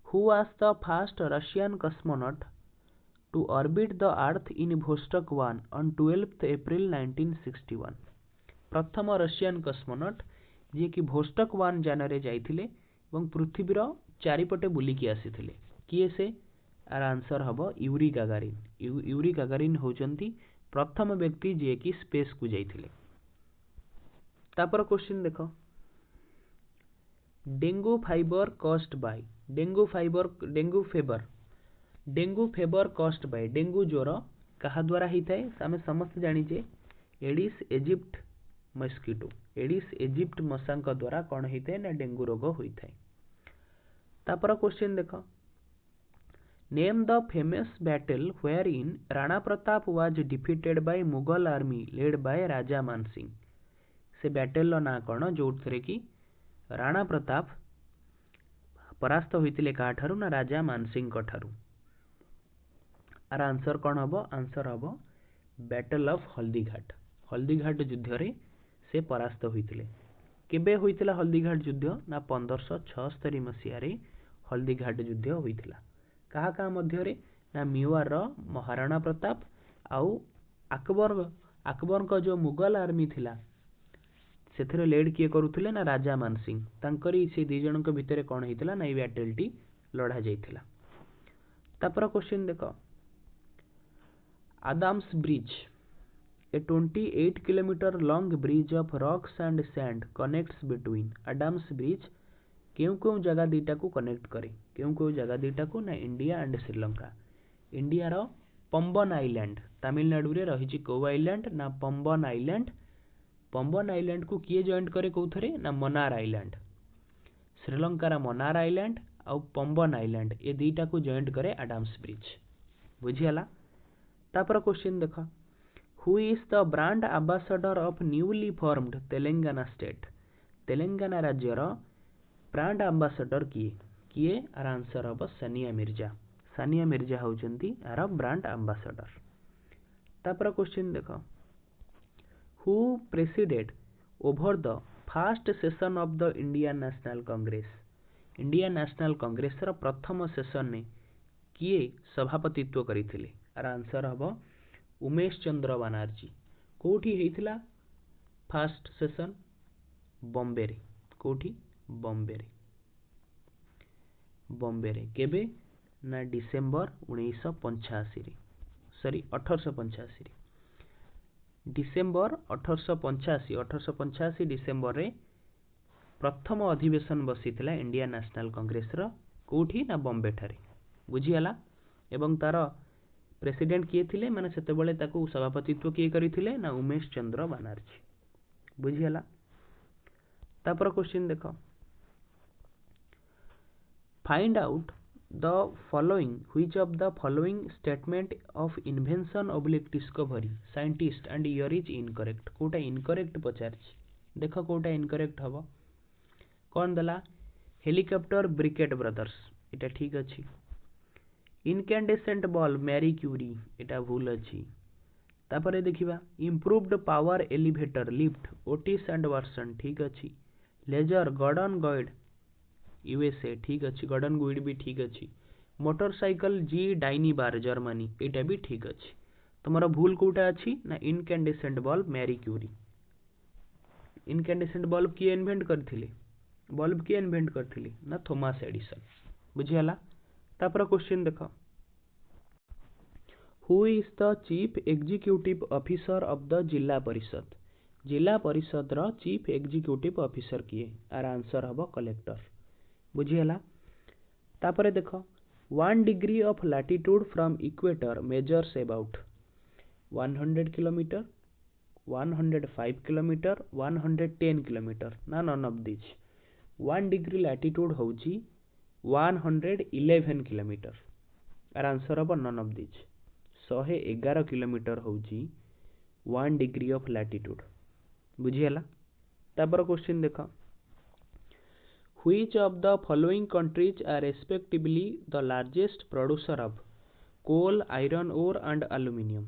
who was the first Russian cosmonaut to orbit the earth in Vostok 1 on 12 April 1961 प्रथम रशियन कॉस्मोनॉट जे कि वोस्टॉक 1 यान रे जाइथिले एवं पृथ्वीर चारिपटे बुलिकी आसीथिले किए से आर आंसर हबो यूरी गागारिन। यूरी गागारिन होचंती प्रथम व्यक्ति जे कि स्पेस को जाइथिले। तापर क्वेश्चन देखो dengue fever caused by dengue fever caused by dengue ज्वर कहा द्वारा होता है आम समस्त जानीचे Aedes aegypti mosquito Aedes aegypti मशांक द्वारा कौन होता है ना डेंगू रोग होता है। तापर क्वेश्चन देख name the famous battle where in Rana Pratap was defeated by Mughal army led by Raja Mansingh से बैटल ना कौन जो कि राणा प्रताप परास्त होइतिले का ठारू ना राजा मानसिंह ठारू। आर आंसर कौन हम आंसर हम बैटल ऑफ हल्दीघाट हल्दीघाट युद्ध रे से परास्त होइतिले। केबे होइतिला हल्दीघाट युद्ध ना 1576 मसीह रे हल्दीघाट युद्ध होइतिला। कहा कहा मध्य रे ना मेवार रो महाराणा प्रताप आउ अकबर को जो मुगल आर्मी थिला सेथरे लीड किए करुथिले ना राजा मानसिंह तांकरी से दी जणक भितरे कोन हेतिला ना ई बैटल टी लड़ा जाइथिला। तापर क्वेश्चन देखो Adam's bridge a 28 kilometre long bridge of rocks and sand connects between Adam's bridge क्यों जगह दीटा को कनेक्ट करे क्यों जगह दीटा को ना इंडिया एंड श्रीलंका। इंडिया रो पंबन आइलैंड तमिलनाडु रे रही को आइलैंड ना पंबन आइलैंड को किए जॉइंट करे कौथरे ना मनार आइलैंड श्रीलंकार मनार आइलैंड आउ पंबन आइलैंड ये दीटा को जॉइंट करे आदाम्स ब्रिज। बुझीगला। तापर क्वेश्चन देख who is the brand ambassador of newly formed Telangana state Telangana राज्यर ब्रांड एम्बेसडर किए आर आंसर हम सानिया मिर्जा होचंती आर ब्रांड एम्बेसडर। तापर क्वेश्चन देख who presided over the first session of the Indian national Congress रा प्रथम सेशन ने किए सभापतित्व करथिले आर आंसर हम उमेश चंद्र बनर्जी। कोठी हेतिला फर्स्ट सेशन बॉम्बे रे कोठी बॉम्बे रे केबे ना डिसेंबर 1885 रे डिसेंबर 1885 डिसेंबर रे प्रथम अधिवेशन बसीथिला इंडियन नेशनल कांग्रेस रा कोठी ना बॉम्बे ठारे। बुझीगला। एवं तार प्रेसिडेंट किए थिले माने सेतेबेले ताकू सभापतित्व किए करिथिले ना उमेश चंद्र बनर्जी। बुझीगला। तापर क्वेश्चन देखो find out the following which of the following statement of invention oblique discovery scientist and year is incorrect कोटा इनकरेक्ट पचारछि देख कोटा इनकरेक्ट हबो कौन दला हेलिकॉप्टर ब्रिकेट ब्रदर्स एटा ठीक अछि। इनकैंडेसेंट बॉल मैरी क्यूरी एटा भूल अछि। तापर देखिबा improved power elevator lift Otis and version ठीक अछि। लेजर गॉर्डन गॉइड यूएसए ठीक अछि गॉर्डन गुइड भी ठीक अछि। मोटरसाइकल जी डाइनी बार जर्मनी एटा भी ठीक अच्छे। तुमर भूल कोटा अच्छी ना incandescent bulb Marie Curie. Incandescent bulb किए इन्वेंट करथिले? बल्ब किए इन्वेंट करथिले ना थॉमस एडिसन। बुझिहला। तापर क्वेश्चन देख, who is the chief executive officer of the Zila Parishad? Zila Parishad रो चीफ एग्जीक्यूटिव ऑफिसर किए? आर आंसर हबो कलेक्टर। बुझिहला। तापर देख, 1 degree of latitude from equator measures about 100 kilometre, 105 kilometre, 110 kilometre ना none of this. 1 degree latitude होची 111 किलोमीटर। आर आंसर हबो नन ऑफ दिस। 111 किलोमीटर होची 1 डिग्री ऑफ लैटिट्यूड। बुझिहला। तापर क्वेश्चन देख, which of the following countries are respectively the largest producer of coal, iron ore and aluminium?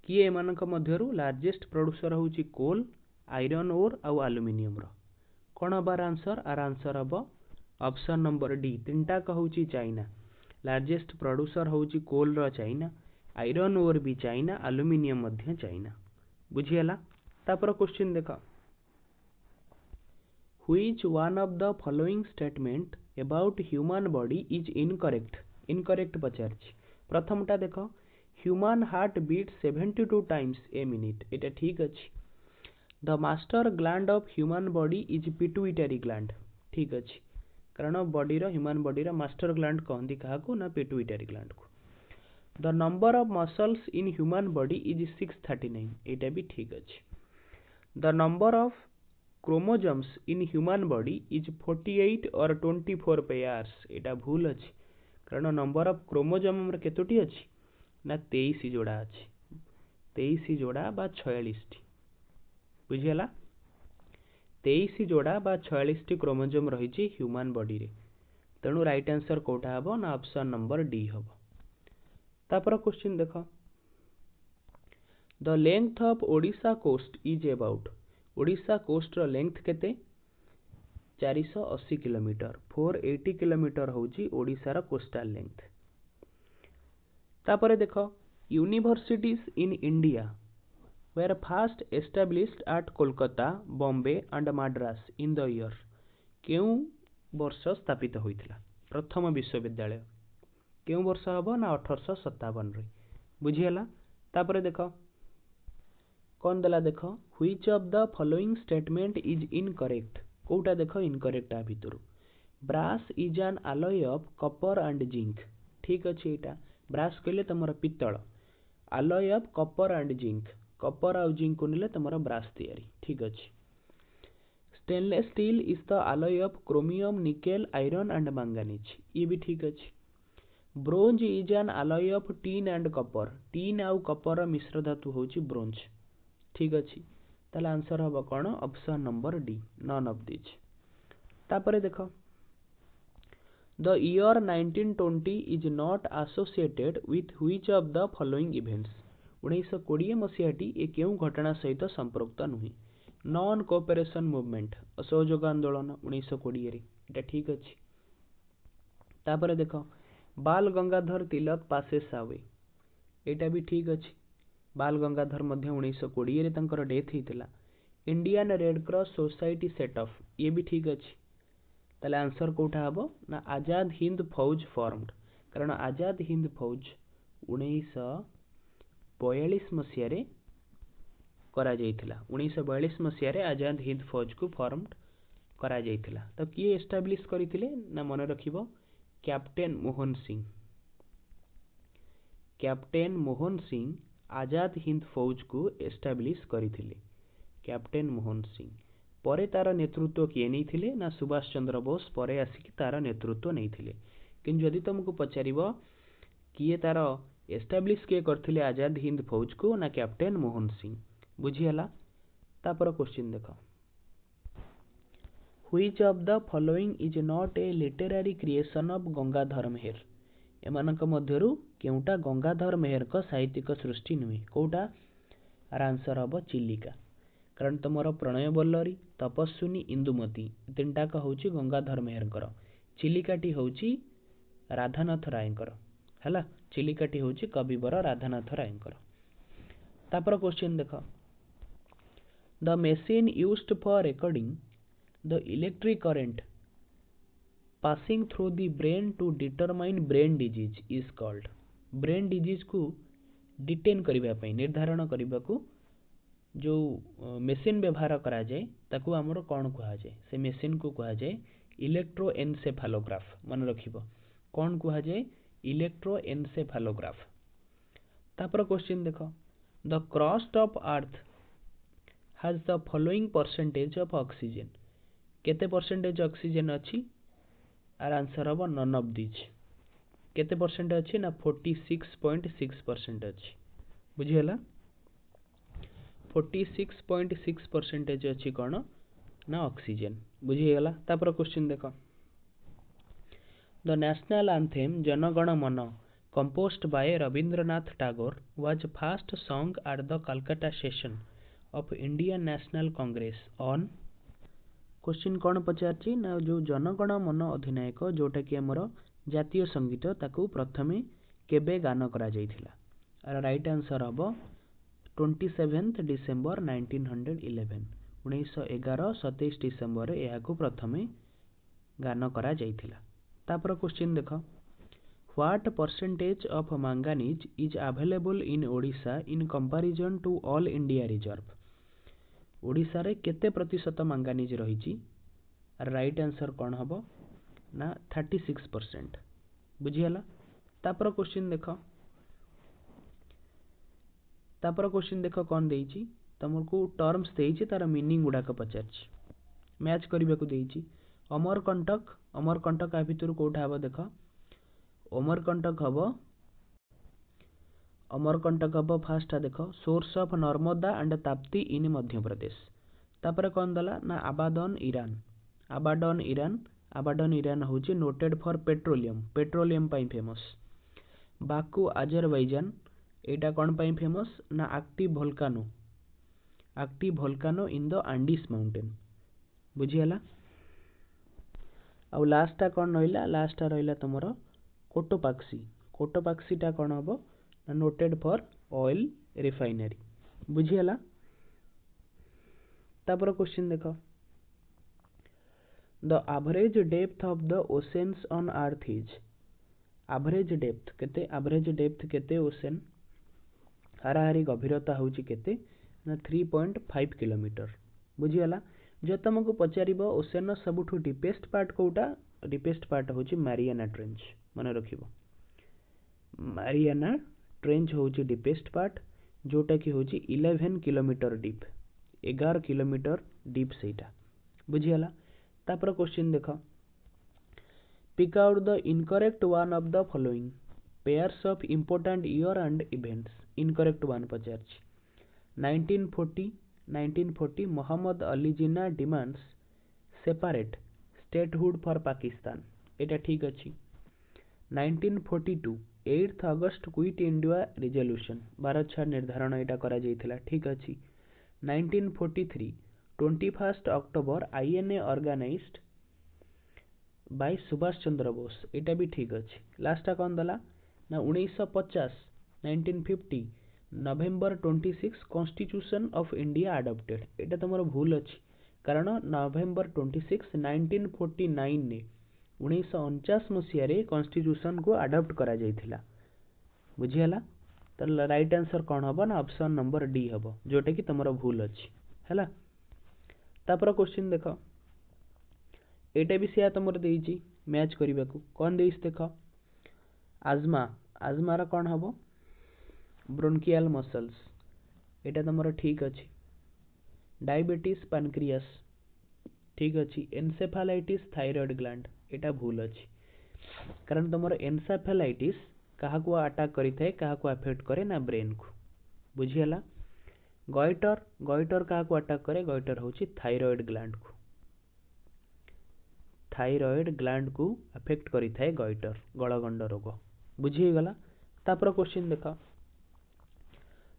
किए एमानक मध्यरु largest producer होची कोल, आयरन ओर आउ एल्युमिनियम रो? कौन हबार आंसर? आर आंसर हबो ऑप्शन नंबर डी, तीनटा कहूची चाइना। लार्जेस्ट प्रोड्यूसर होची कोल रो चाइना, आयरन ओर भी चाइना, एल्युमिनियम मध्य चाइना। बुझिहला। तापर क्वेश्चन देख, which one of the following statement about human body is incorrect? Incorrect पचारछि। प्रथमटा देख, human heart beat 72 times a minute, एटा ठीक अछि। The master gland of human body is pituitary gland, ठीक अछि। कारण बॉडी रो ह्यूमन बॉडी रो मास्टर ग्लैंड कहंदी काहाकू ना पिट्यूटरी ग्लैंड को। The number of muscles in human body is 639, एटा भी ठीक अछि। The number of chromosomes in human body is 48 और 24 पेयर्स, एटा भूल अछि। कारण नंबर ऑफ क्रोमोजोम हमर केतोटी अछि ना 23 जोड़ा अछि। 23 जोड़ा बा 46 टी। बुझिहला। 23 जोड़ा बा 46 टी क्रोमोजोम रही ह्यूमन बॉडी रे। तेणु राइट आंसर कोटा हबो ना ऑप्शन नंबर डी हबो। तापर क्वेश्चन देख, the length of Odisha coast is about? Odisha coast रो लेंथ केते? 480 किलोमीटर। 480 किलोमीटर होची ओडिशा रो कोस्टल लेंथ। तापर देख, universities in India were first established at Kolkata, Bombay and Madras in the year? केउ वर्ष स्थापित होइथिला प्रथम विश्वविद्यालय? केउ वर्ष हबो ना 1857 रे। बुझिहला। तापर देख, कोन देला देख, which of the following statement is incorrect? कोउटा देख इनकरेक्ट आ भितरु। Brass is an alloy of copper and zinc, ठीक अछि। एटा ब्रास कहले तमरा पित्तल, alloy of copper and zinc, copper आउ जिंक को नेले तमरा ब्रास तैयारी, ठीक अछि। Stainless steel is the alloy of chromium, nickel, iron and manganese, ये भी ठीक अछि। Bronze is an alloy of tin and copper, tin आउ कॉपर मिश्र धातु होची ब्रोंज, ठीक अछि। ताले आंसर हबो कोन? Option number D, none of this. तापरे देखो, the year 1920 is not associated with which of the following events? 1920 मसीहाटी ए केउ घटना सहित संपृक्त नुहे? नॉन कोऑपरेशन मूवमेंट, असहयोग आंदोलन 1920 रे, एटा ठीक अछि। तापरे देखो, बाल गंगाधर तिलक पासेस अवे, एटा भी ठीक अछि। बाल गंगाधर मध्य 1920 रे तंकर डेथ हितला। Indian Red Cross Society set off, ये भी ठीक अछि। ताले आंसर कोठा हबो ना आजाद हिंद फौज फॉर्म्ड, कारण आजाद हिंद फौज 1942 मसीह रे करा जाइथिला। 1942 मसीह रे आजाद हिंद फौज को फॉर्म्ड करा जाइथिला। तो किए एस्टैब्लिश करिथिले ना मन रखिबो, कैप्टेन मोहन सिंह। कैप्टेन मोहन सिंह आजाद हिंद फौज को एस्टैब्लिश करिथिले, कैप्टेन मोहन सिंह। परे तार नेतृत्व किए नहीं थिले ना सुभाष चंद्र बोस परे आसिक तार नेतृत्व नहीं थिले। किंतु जदि तुमको पचारिबो किए तार एस्टैब्लिश किए करथिले आजाद हिंद फौज को ना कैप्टेन मोहन सिंह। बुझिहला। तापर क्वेश्चन देखो, which of the following is not a literary creation of Gangadhar Meher? एमानक मध्यरु केउटा गंगाधर मेहर का साहित्यिक सृष्टि नुहे? कोउटा? आर आंसर हबो चिलिका। कारण तुमर प्रणय बल्लरी, तपस्विनी, इंदुमती तीनटा का होची गंगाधर मेहरकर। चिलिकाटी होची राधानाथ रायकर हैला चिलिकाटी होची कविवर राधानाथ रायकर। तापर क्वेश्चन देख the machine used for recording the electric current passing through the brain to determine brain disease is called. Brain disease को डिटेन करबा पई निर्धारण करबा को जो मशीन व्यवहार करा जाए ताकू हमरो कोन कहा जाए से मशीन को कहा जाए इलेक्ट्रोएन्सेफालोग्राफ। मन रखिबो कोन कहा जाए इलेक्ट्रोएन्सेफालोग्राफ। तापर क्वेश्चन देखो the crust of earth has the following percentage of oxygen. केते परसेंटेज ऑक्सीजन अछि आर आंसर हबो नन ऑफ दिस। केते परसेंट अछि ना 46.6% अछि बुझियला 46.6% अछि कोन ना ऑक्सीजन बुझियला। तापर क्वेश्चन देखो द नेशनल एंथेम जनगण मन composed by Rabindranath Tagore was first sung at the Calcutta session of Indian National Congress on। Question कौन पचारछि ना जो जनगण मन अधिनायक जोटा कि हमर जातीय संगीत ताकू प्रथमे केबे गान करा जायथिला। आर राइट आंसर हबो 27 डिसेंबर 1911 1911 27 डिसेंबर एहाकू प्रथमे गान करा जायथिला। तापर क्वेश्चन देखो what percentage of manganese is available in Odisha in comparison to all India reserve. Odisha रे केते प्रतिशत मैंगानीज रहिछि राइट आंसर कौन हबो ना 36% बुझियला। तापर क्वेश्चन देखो कौन देइछि तुमको टर्म्स देइछि तार मीनिंग गुडा को पचारछि मैच करबा को देइछि। अमरकंटक आ भितर कोठा हबो देखो अमरकंटक हबो फास्ट देखो source of Narmada and Tapti in Madhya Pradesh. तापर कौन दला ना आबादन ईरान होची नोटेड फॉर पेट्रोलियम पाई फेमस। बाकू आजरबैजान एटा कौन पाई फेमस ना active volcano in the Andes mountain बुझियला। आ लास्टा कौन रहिला लास्टा रहिला तुमरो कोटोपाक्सी टा कौन हबो ना नोटेड फॉर ऑयल रिफाइनरी बुझियला। तापर क्वेश्चन देखो the average depth of the oceans on earth is. Average depth केते ओशन हाराहारी गभीरता होची केते ना 3.5 किलोमीटर बुझियला। जो तुमको पचारिबो ओशन सबुठु डीपेस्ट पार्ट कोटा डीपेस्ट पार्ट होची मैरियाना ट्रेंच मन रखिबो। मैरियाना ट्रेंच होची डीपेस्ट पार्ट जोटा कि होची 11 किलोमीटर डीप 11 किलोमीटर डीप सेटा बुझियला। तापर क्वेश्चन देखो pick out the incorrect one of the following pairs of important year and events. Incorrect one पचारछि 1940 Mohammad Ali Jinnah demands separate statehood for Pakistan एटा ठीक अछि। 1942 8 अगस्त क्विट इंडिया रिजोल्यूशन भारत छाड़ निर्धारण एटा करा जायथिला ठीक अछि। 1943 21 October INA organized by Subhash Chandra Bose एटा भी ठीक अछि। लास्टा कौन दला ना 1950 November 26 constitution of India adopted एटा तमरो भूल अछि कारण नवेम्बर 26 1949 ने 1949 मसिया रे कॉन्स्टिट्यूशन को अडॉप्ट करा जायथिला बुझियला। तो राइट आंसर कौन हबो ना ऑप्शन नंबर डी हबो जोटा कि तमरो भूल अछि हैला। तापर क्वेश्चन देखो एटा भी सिया तमरो देइछि मैच करबा को कौन देइछ देखो आजमा रा कौन हबो ब्रोंकियल मसल्स एटा तमरो ठीक अछि। डायबिटीज पैनक्रियास ठीक अछि। एन्सेफालाइटिस थायराइड ग्लैंड एटा भूल अछि कारण तमरो एन्सेफालाइटिस कहा को अटैक करि थाए कहा को अफेक्ट करे ना ब्रेन को बुझियला। गॉइटर कहा को अटैक करे गॉइटर होची थायराइड ग्लैंड को अफेक्ट करि थाए गॉइटर गलगंड रोग बुझियगला। तापर क्वेश्चन देखो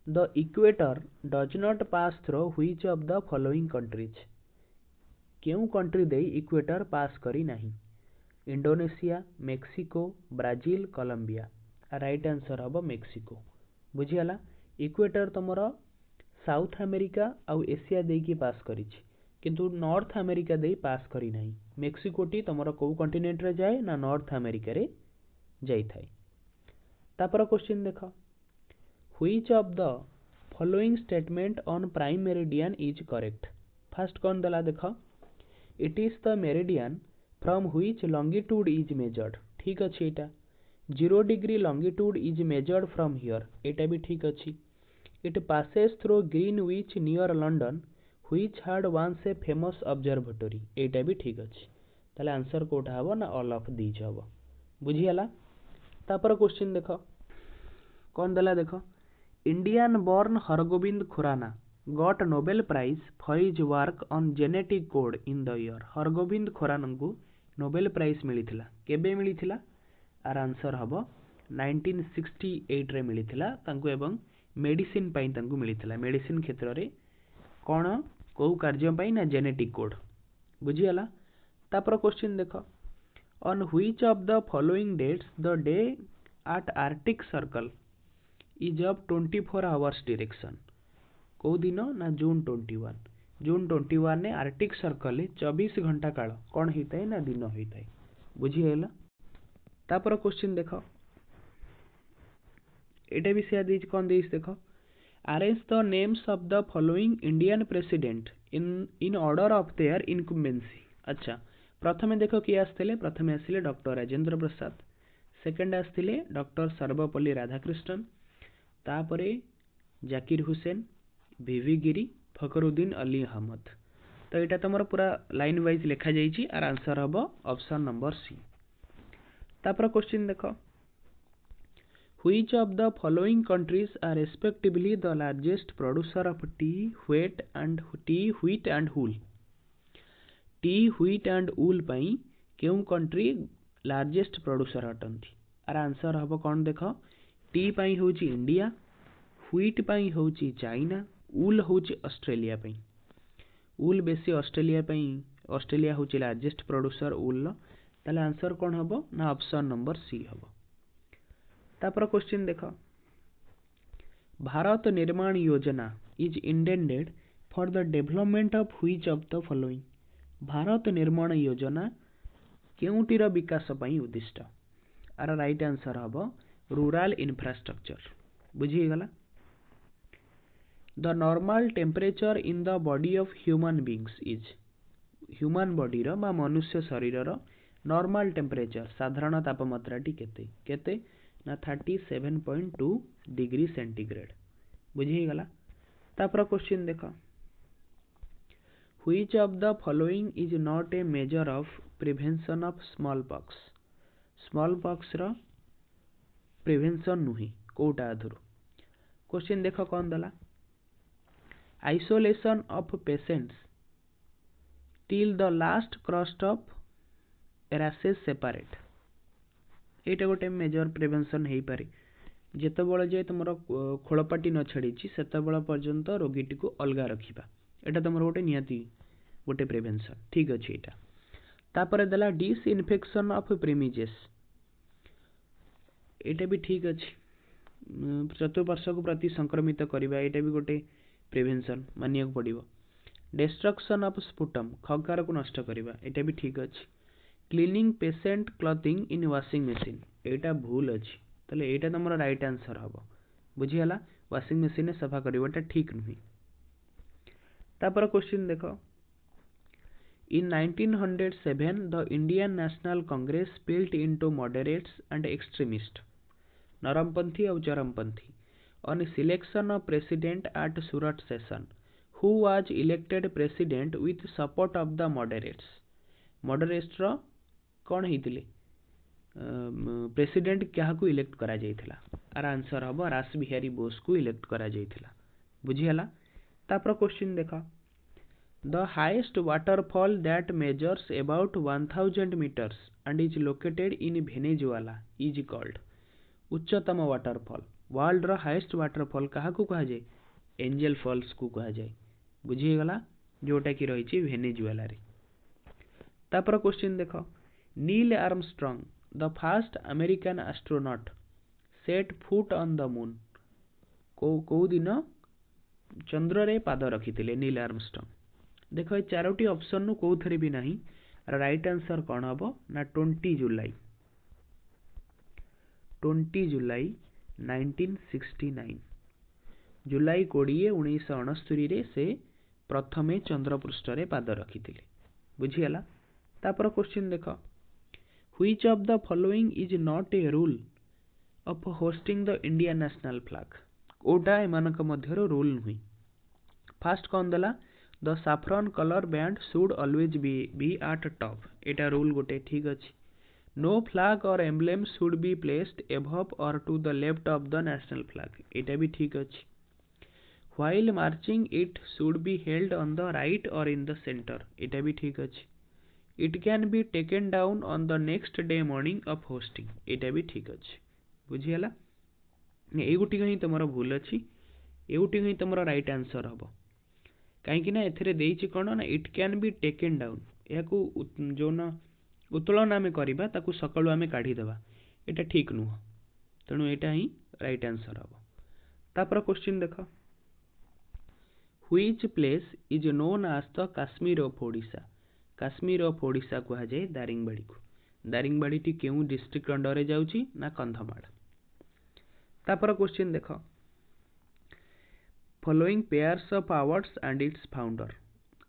the equator does not pass through which of the following countries. केउ कंट्री दे इक्वेटर पास करी नहीं। Indonesia, Mexico, Brazil, Colombia. Right answer हम मेक्सिको। बुझीगला। इक्वेटर तुमर साउथ अमेरिका आउ एशिया देकी पास करिछि किंतु नॉर्थ अमेरिका दे पास करी नाही। मेक्सिकोटी तुमर को कंटिनेंट रे जाए ना नॉर्थ अमेरिका रे जाई थाए। तापर क्वेश्चन देख, which of the following statement on prime meridian is correct. First कौन दला देख, it is the meridian from which longitude is measured. ठीक अच्छे एटा। 0 degree longitude is measured from here. एटा भी ठीक अच्छी। It passes through Greenwich near London which had once a famous observatory. एटा भी ठीक अच्छी। ताले आंसर कोटा हबो ना ऑल ऑफ दीज हबो। बुझीगला। तापर क्वेश्चन देख, कौन दला देख, Indian born Hargobind Khorana got Nobel prize for his work on genetic code in the year. Hargobind Khorana को नोबेल प्राइज मिलिथिला। केबे मिलिथिला? आर आंसर हबो 1968 रे मिलिथिला तांको एवं मेडिसिन पाई तांको मिलिथिला। मेडिसिन क्षेत्र रे कोन को कार्य पाई ना जेनेटिक कोड। बुझीगला। तापर क्वेश्चन देख, on which of the following dates the day at arctic circle is of 24 hours direction. को दिन ना जून 21। जून 21 ने आर्टिक सर्कल 24 घंटा काल कौन होता है ना दिन होता है। बुझीगला। तापर क्वेश्चन देख, एटा भी से देख कौन देख देख, arrange the names of the following Indian president in order of their incumbency. अच्छा, प्रथमे देख किए आसते, प्रथमे आसिले डॉक्टर राजेंद्र प्रसाद, सेकेंड आसते डॉक्टर सर्वपल्ली राधाकृष्णन, तापरे जाकिर हुसैन, वीवी गिरी, फखरुद्दीन अली अहमद। तो यहाँ तुम पूरा लाइन वाइज लिखा जाइए आर आंसर हम ऑप्शन नंबर सी। तापर क्वेश्चन देख, which of the following countries are respectively the largest producer of tea wheat and wool. Tea wheat and wool पाई केउ कंट्री लार्जेस्ट प्रोड्यूसर अटंती। आर आंसर हम कौन देख, टी पाई होची इंडिया, व्हीट पाई होची चाइना, वूल होची ऑस्ट्रेलिया पाई। वूल बेसी ऑस्ट्रेलिया पाई, ऑस्ट्रेलिया होची लार्जेस्ट प्रोड्यूसर वूल। ताले आंसर कौन हम ना ऑप्शन नंबर सी हम। तापर क्वेश्चन देख, Bharat Nirman Yojana is intended for the development of which of the following. Bharat Nirman Yojana केउटीर विकास पाई उद्दिष्ट। आर राइट आंसर हम रूरल इंफ्रास्ट्रक्चर। बुझीगला। The normal temperature in the body of human beings is. Human body रो बा मनुष्य शरीर रो नॉर्मल टेम्परेचर साधारण तापमात्राटी केते केते ना 37.2 डिग्री सेंटीग्रेड। बुझीगला। तापर क्वेश्चन देख, which of the following is not a measure of prevention of smallpox. Smallpox रो प्रिवेंशन नुही कोटा आधुर। क्वेश्चन देख कौन दला, isolation of patients till the last crust of rashes separate. एटा गोटे मेजर प्रिवेंशन हो पारे। जितेबाला जाए तुम खोलपाटी न छाड़ी सेतबेला पर्यंत रोगीटी को अलग रखा। एटा तुम गोटे निहाती गोटे प्रिवेंशन। ठीक अच्छे यहाँ। तापर देला डिसइनफेक्शन ऑफ प्रीमिजेस। एटा भी ठीक अच्छे। चतुर्पार्श्व को प्रति संक्रमित करवा एटा भी गोटे प्रिवेंशन मानिया पड़ो। डिस्ट्रक्शन ऑफ स्पुटम खगार को नष्ट करवा एटा भी ठीक अच्छे। क्लीनिंग पेशेंट क्लॉथिंग इन वाशिंग मशीन एटा भूल अच्छी। ताले एटा तुम राइट आंसर हम। बुझीगला। वाशिंग मशीन सफा करवाटा ठीक नुह। तापर क्वेश्चन देख, in 1907 the Indian national Congress split into moderates and extremist नरमपंथी और चरमपंथी on selection of president at Surat session who was elected president with support of the moderates. Moderates रो कौन होते प्रेसिडेंट क्या इलेक्ट करा जाइथिला। आर आंसर हम रास बिहारी बोस को इलेक्ट करा जाइथिला। बुझीगला। तापर क्वेश्चन देख, the highest waterfall that measures about 1000 metres and is located in Venezuela is called. उच्चतम वाटरफॉल वर्ल्ड रो हाईएस्ट वाटरफॉल क्या कह जाए, एंजल फॉल्स को कह जाए। बुझीगला। जोटा कि रही वेनेजुएला रे। तापर क्वेश्चन देख, Neil Armstrong the fast American astronaut set foot on the moon को दिन चंद्र रे पाद रखिथिले नील आर्मस्ट्रॉन्ग। देखो ये चारोटी ऑप्शन नु कोथरे भी नहीं, राइट आंसर कौन हबो ना 20 जुलाई 1969 जुलाई 20 1969 रे से प्रथमे चंद्र पृष्ठ रे पाद रखिथिले। बुझियला। तापर क्वेश्चन देखो, which of the following is not a rule of hosting the Indian national flag. ओटा एमानक मध्यरो रूल नुही। फर्स्ट कौन देला, the saffron colour band should always be at top. एटा रूल गोटे ठीक अछि। No flag or emblem should be placed above or to the left of the national flag. एटा भी ठीक अछि। While marching it should be held on the right और in the centre. एटा भी ठीक अछि। It can be taken down on the next day morning of hosting. एटा भी ठीक अछि। बुझियला। एगुटी ही तुमर भूल अच्छी, एगुटी ही तुमर राइट आंसर हम कहीं एथिरे देइछि कोन ना it can be taken down. याकू जो न उत्तोलन आमे करिबा ताकू सकाळु आमे काढी देबा, एटा ठीक नुह। तेणु एटा ही राइट आंसर हम। तापर क्वेश्चन देखो, which place is known as the Kashmir of Odisha. Kashmir of Odisha कहा जाए दारिंगबाड़ी को। दारिंगबाड़ी टी केउ डिस्ट्रिक्ट अंडर रे जाउची ना कंधमाल। तापर क्वेश्चन देखो, following pairs of awards and its founder.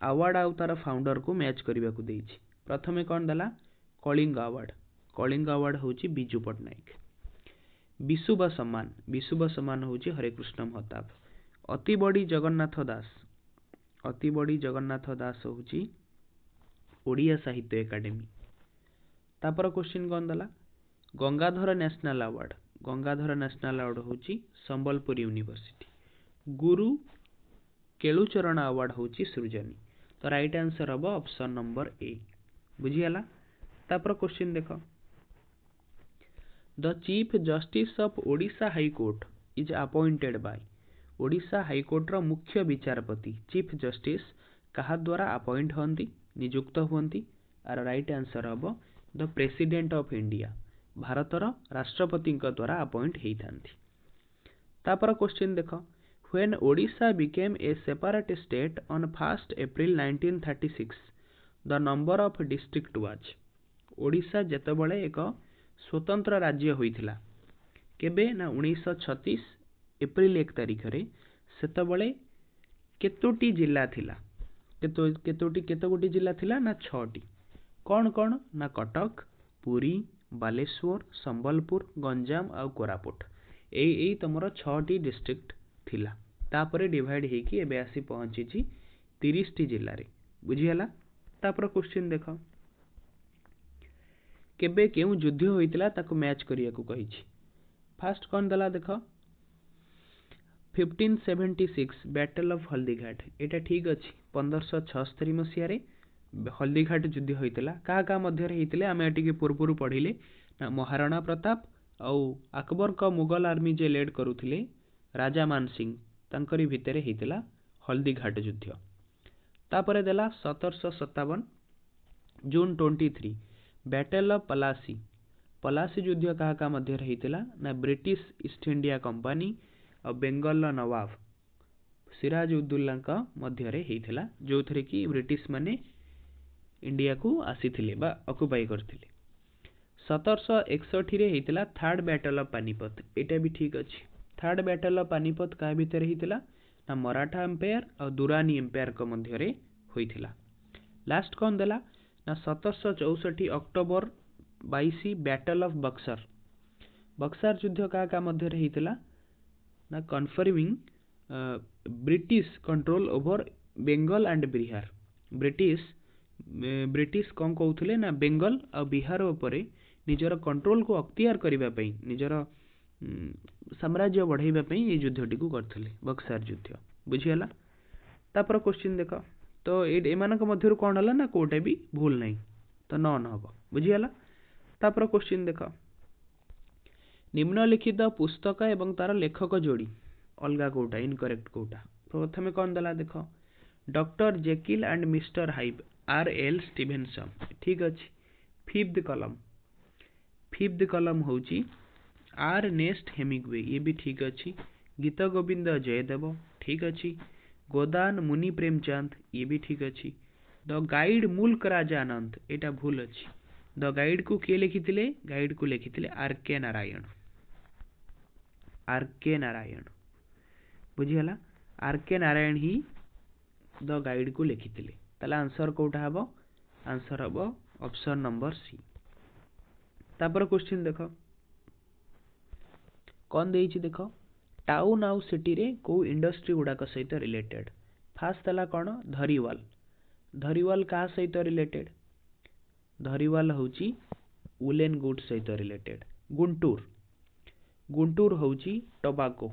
Award आउ तार फाउंडर को मैच करबा को देइछि। प्रथमे कोन दला, कलिंग अवार्ड। कलिंग अवार्ड होची बिजू पटनायक। विशुभ सम्मान, विशुभ सम्मान होची हरेकृष्ण महताब। अति बड़ी जगन्नाथ दास, अति बड़ी जगन्नाथ दास होची ओडिया साहित्य एकेडमी। तापर क्वेश्चन कोन दला, Gangadhar national award. Gangadhar national award होची संबलपुर यूनिवर्सिटी। गुरु केलुचरण अवार्ड होची सृजनी। तो राइट आंसर हम ऑप्शन नंबर ए। बुझियला। तापर क्वेश्चन देखो, the chief justice of Odisha high court is appointed by. Odisha high court रो मुख्य विचारपति चीफ जस्टिस कहा द्वारा अपॉइंट होंती, नियुक्त होंती। आर राइट आंसर हम द प्रेसिडेंट ऑफ इंडिया, भारतर राष्ट्रपति द्वारा अपॉइंट होइथांती। तापर क्वेश्चन देखो, when Odisha became a separate state on 1 April 1936 the number of district was. Odisha जेतेबेले एक स्वतंत्र राज्य होइथिला केबे ना 1936 एप्रिल 1 तारिख रे, सेतेबेले केतोटी जिला थिला, केतोटी जिला थिला ना 6टी। कौन कौन ना कटक, पुरी, बालेश्वर, संबलपुर, गंजाम आउ कोरापुट। एई तमरो 6टी डिस्ट्रिक्ट थिला। तापरे डिवाइड हेकी एबे आसी पहुंची 30 टी जिल्ला रे। बुझियला। तापर क्वेश्चन देखो, केबे केउ युद्ध होइतिला ताको मैच करिया को कहिछि। फर्स्ट कौन दला देखो, 1576 बैटल ऑफ हल्दीघाट। एटा ठीक अछि। 1576 मसिया रे हल्दीघाट युद्ध होइतिला। का मध्य रे हेतिले आमे एटिके पूर्वरु पढिले ना महाराणा प्रताप आउ अकबर का मुगल आर्मी जे लेड करुथिले राजा मान सिंह तांकरी भितरे हेतिला हल्दीघाट युद्ध। तापरे देला 1757 जून 23 बैटल ऑफ पलासी। पलासी युद्ध का मध्य रे हेतिला ना ब्रिटिश ईस्ट इंडिया कंपनी और बेंगल नवाब सिराज उद्दौला का मध्य रे हेतिला, जो थरे कि ब्रिटिश माने इंडिया को आसीथिले बा ऑक्युपाई करथिले। 1761 रे हेतिला थर्ड बैटल ऑफ पानीपत। एटा भी ठीक अछि। थर्ड बैटल ऑफ पानीपत का भितर हेतिला ना मराठा एम्पायर और दुरानी एम्पायर का मध्य रे होइथिला। लास्ट कौन देला ना 1764 October 22 battle of Buxar. Buxar युद्ध का मध्य रे हेतिला ना confirming British control over Bengal and Bihar. British कौन कहउथिले ना बेंगल और बिहार उपरे निजर कंट्रोल को अख्तियार करिबा पई, निजर साम्राज्य बढ़ाइबा पई ए युद्धटी को करथिले बक्सर युद्ध। बुझियला। तापर क्वेश्चन देखो, तो एमानक मध्यरु कोन हला ना कोटे भी भूल नहीं, तो नन हबो। बुझियला। तापर क्वेश्चन देखो, निम्नलिखित पुस्तक एवं तार लेखक जोड़ी अलगा कोटा इनकरेक्ट कोटा। प्रथमे कौन दला देखो, doctor Jekyll and mister hide R L Stevenson. ठीक अछि। फिफ्थ कलम होची आर्नेस्ट हेमिंग्वे, ये भी ठीक अच्छी। गीत गोविंद जयदेव, ठीक अच्छी। गोदान मुनि प्रेमचंद, ये भी ठीक अच्छी। द गाइड मुल्क राजा आनंद, एटा भूल अच्छी। द गाइड को किए लिखिथिले? गाइड को लिखिथिले आर.के. नारायण। आर.के. नारायण बुझीगला। आर.के. नारायण ही द गाइड को लिखिथिले। ताले आंसर कोटा हबो? आंसर हबो ऑप्शन नंबर सी। तापर क्वेश्चन देखो कौन देइछि देखो, टाउन आउ सिटी रे को इंडस्ट्री गुडाक सहित रिलेटेड। फास्ट तला कौन? धरीवाल। धरीवाल का सहित रिलेटेड? धरीवाल होची वुलेन गुड्स सहित रिलेटेड। गुंटूर, गुंटूर होची टोबाको।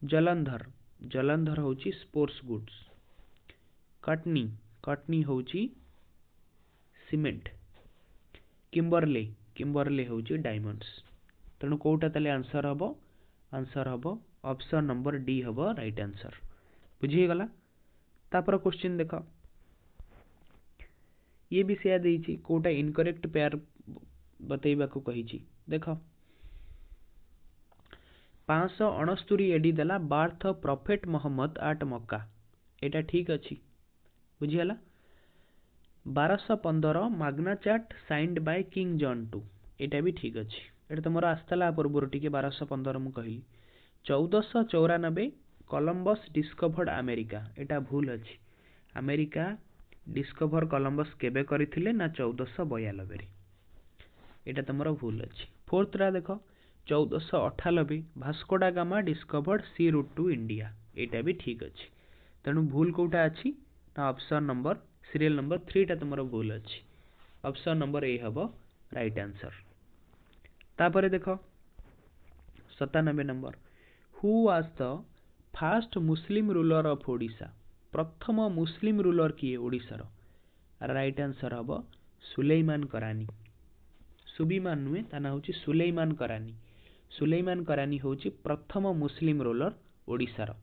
जलंधर, जलंधर होची स्पोर्ट्स गुड्स। कटनी, कटनी होची सीमेंट। किम्बरले, किम्बरले होची डायमंड्स। तेणु कोटा ताले आंसर हबो? आंसर हबो ऑप्शन नंबर डी हबो राइट आंसर। बुझी गला। तापर क्वेश्चन देखो, ये भी सेया देइछि, कोटा इनकरेक्ट पेयर बतैबा को कहिछि। देखो 569 एडी देला birth of prophet Mohammad at Mecca, एटा ठीक अच्छी। बुझीगला। 1215 Magna Carta signed by king John too, एटा भी ठीक अच्छी। एटा तुमर आस्तला पूर्व टिके 1215 मु कहली। 1494 कोलंबस डिस्कवर्ड अमेरिका, एटा भूल अच्छी। अमेरिका डिस्कवर कोलंबस केबे करिथिले ना 1492 रे, एटा तुमर भूल अच्छी। फोर्थ रा देखो 1498 भास्को डा गामा डिस्कवर्ड सी रूट टू इंडिया, एटा भी ठीक अच्छी। तेणु भूल कोटा अच्छी ना ऑप्शन नंबर सीरियल नंबर 3 टा तुमर भूल अच्छी। ऑप्शन नंबर ए हबो राइट आंसर। तापरे देखो 97 number, who was the fast Muslim ruler of Odisha. प्रथम मुस्लिम रूलर किए ओडिशार? राइट आंसर हबो सुलेमान करानी। सुबीमान नुहे, ता ना होची सुलेमान करानी। सुलेमान करानी होची प्रथम मुस्लिम रूलर ओडिशार।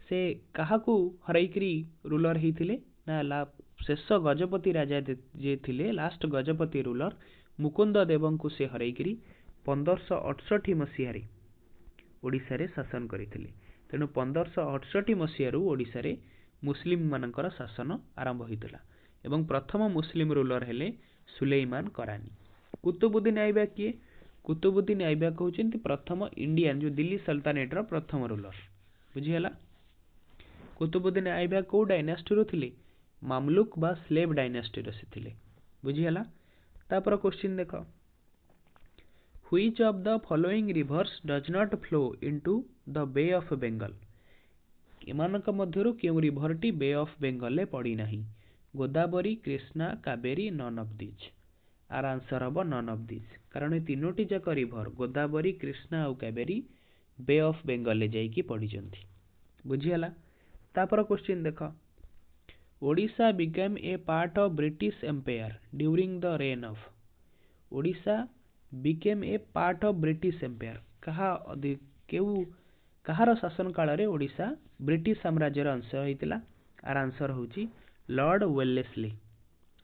से काहाकू हराइकरी रूलर हेथिले ना शेष गजपति राजा जे थिले, लास्ट गजपति रूलर मुकुंद देवंकु से हराइकरी 1568 मसीह रे ओडिशा रे शासन करिथिले। तेणु 1568 मसीह रु ओडिशा रे मुस्लिम मानकर शासन आरंभ होइतला एवं प्रथम मुस्लिम रूलर हेले सुलेमान करानी। कुतुबुद्दीन ऐबक किए? कुतुबुद्दीन ऐबक होचंती प्रथम इंडियन जो दिल्ली सल्तनत रो प्रथम रूलर। बुझीगला। कुतुबुद्दीन ऐबक को डायनेस्टी रो थिले? मामलुक बा स्लेव डायनेस्टी रो से थिले। बुझीगला। तापर क्वेश्चन देखो, which of the following rivers does not flow into the bay of Bengal. एमानक मध्यरु केउ रिभरटी बे ऑफ बेंगल ले पड़ी नाही? Godavari, Krishna, Kaveri, none of this. आर आंसर हबो नन ऑफ दिस, कारण ए तीनोटी जाक रिभर गोदावरी, कृष्णा और कावेरी बे ऑफ बेंगल ले जाइकी पड़ीचंती। बुझीगला। तापर क्वेश्चन देखो, Odisha became a part of British empire during the reign of. Odisha became a part of British empire, कहार शासन काल रे ओडिशा ब्रिटिश साम्राज्यर अंश होइतिला? आर आंसर होची लॉर्ड वेलेस्ली।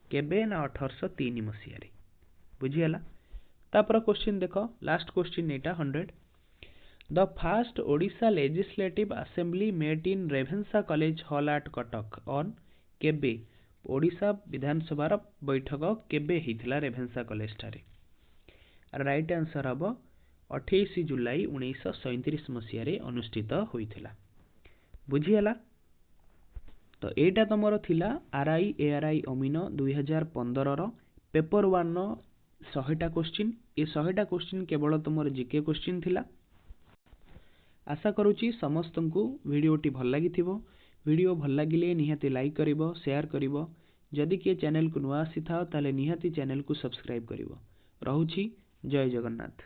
केबे ना 1803 मसीह रे। बुझीगला। तापर क्वेश्चन देखो, लास्ट क्वेश्चन एटा 100, the first Odisha legislative assembly met in Ravenshaw college hall at Cuttack on केबे? ओडिशा विधानसभा बैठक केबे हेतिला रेभेन्सा कॉलेज ठारे? राइट आंसर हबो 28 जुलाई 1937 मसीह रे अनुष्ठित होइथिला। बुझीगला। तो एटा तमरो थिला आरआई एआरआई अमीनो 2015 रो पेपर 1 नो 100टा क्वेश्चन। ए 100टा क्वेश्चन केवल तुमर जीके क्वेश्चन थिला। आशा करूची समस्तंकु वीडियोटी भल लागिथिबो। वीडियो भल लागिले निहाती लाइक करिवो, शेयर करिवो। जदि के चैनल को नुआ आसी थाओ ताले निहाती चैनल को सब्सक्राइब करिवो। रहुची। जय जगन्नाथ।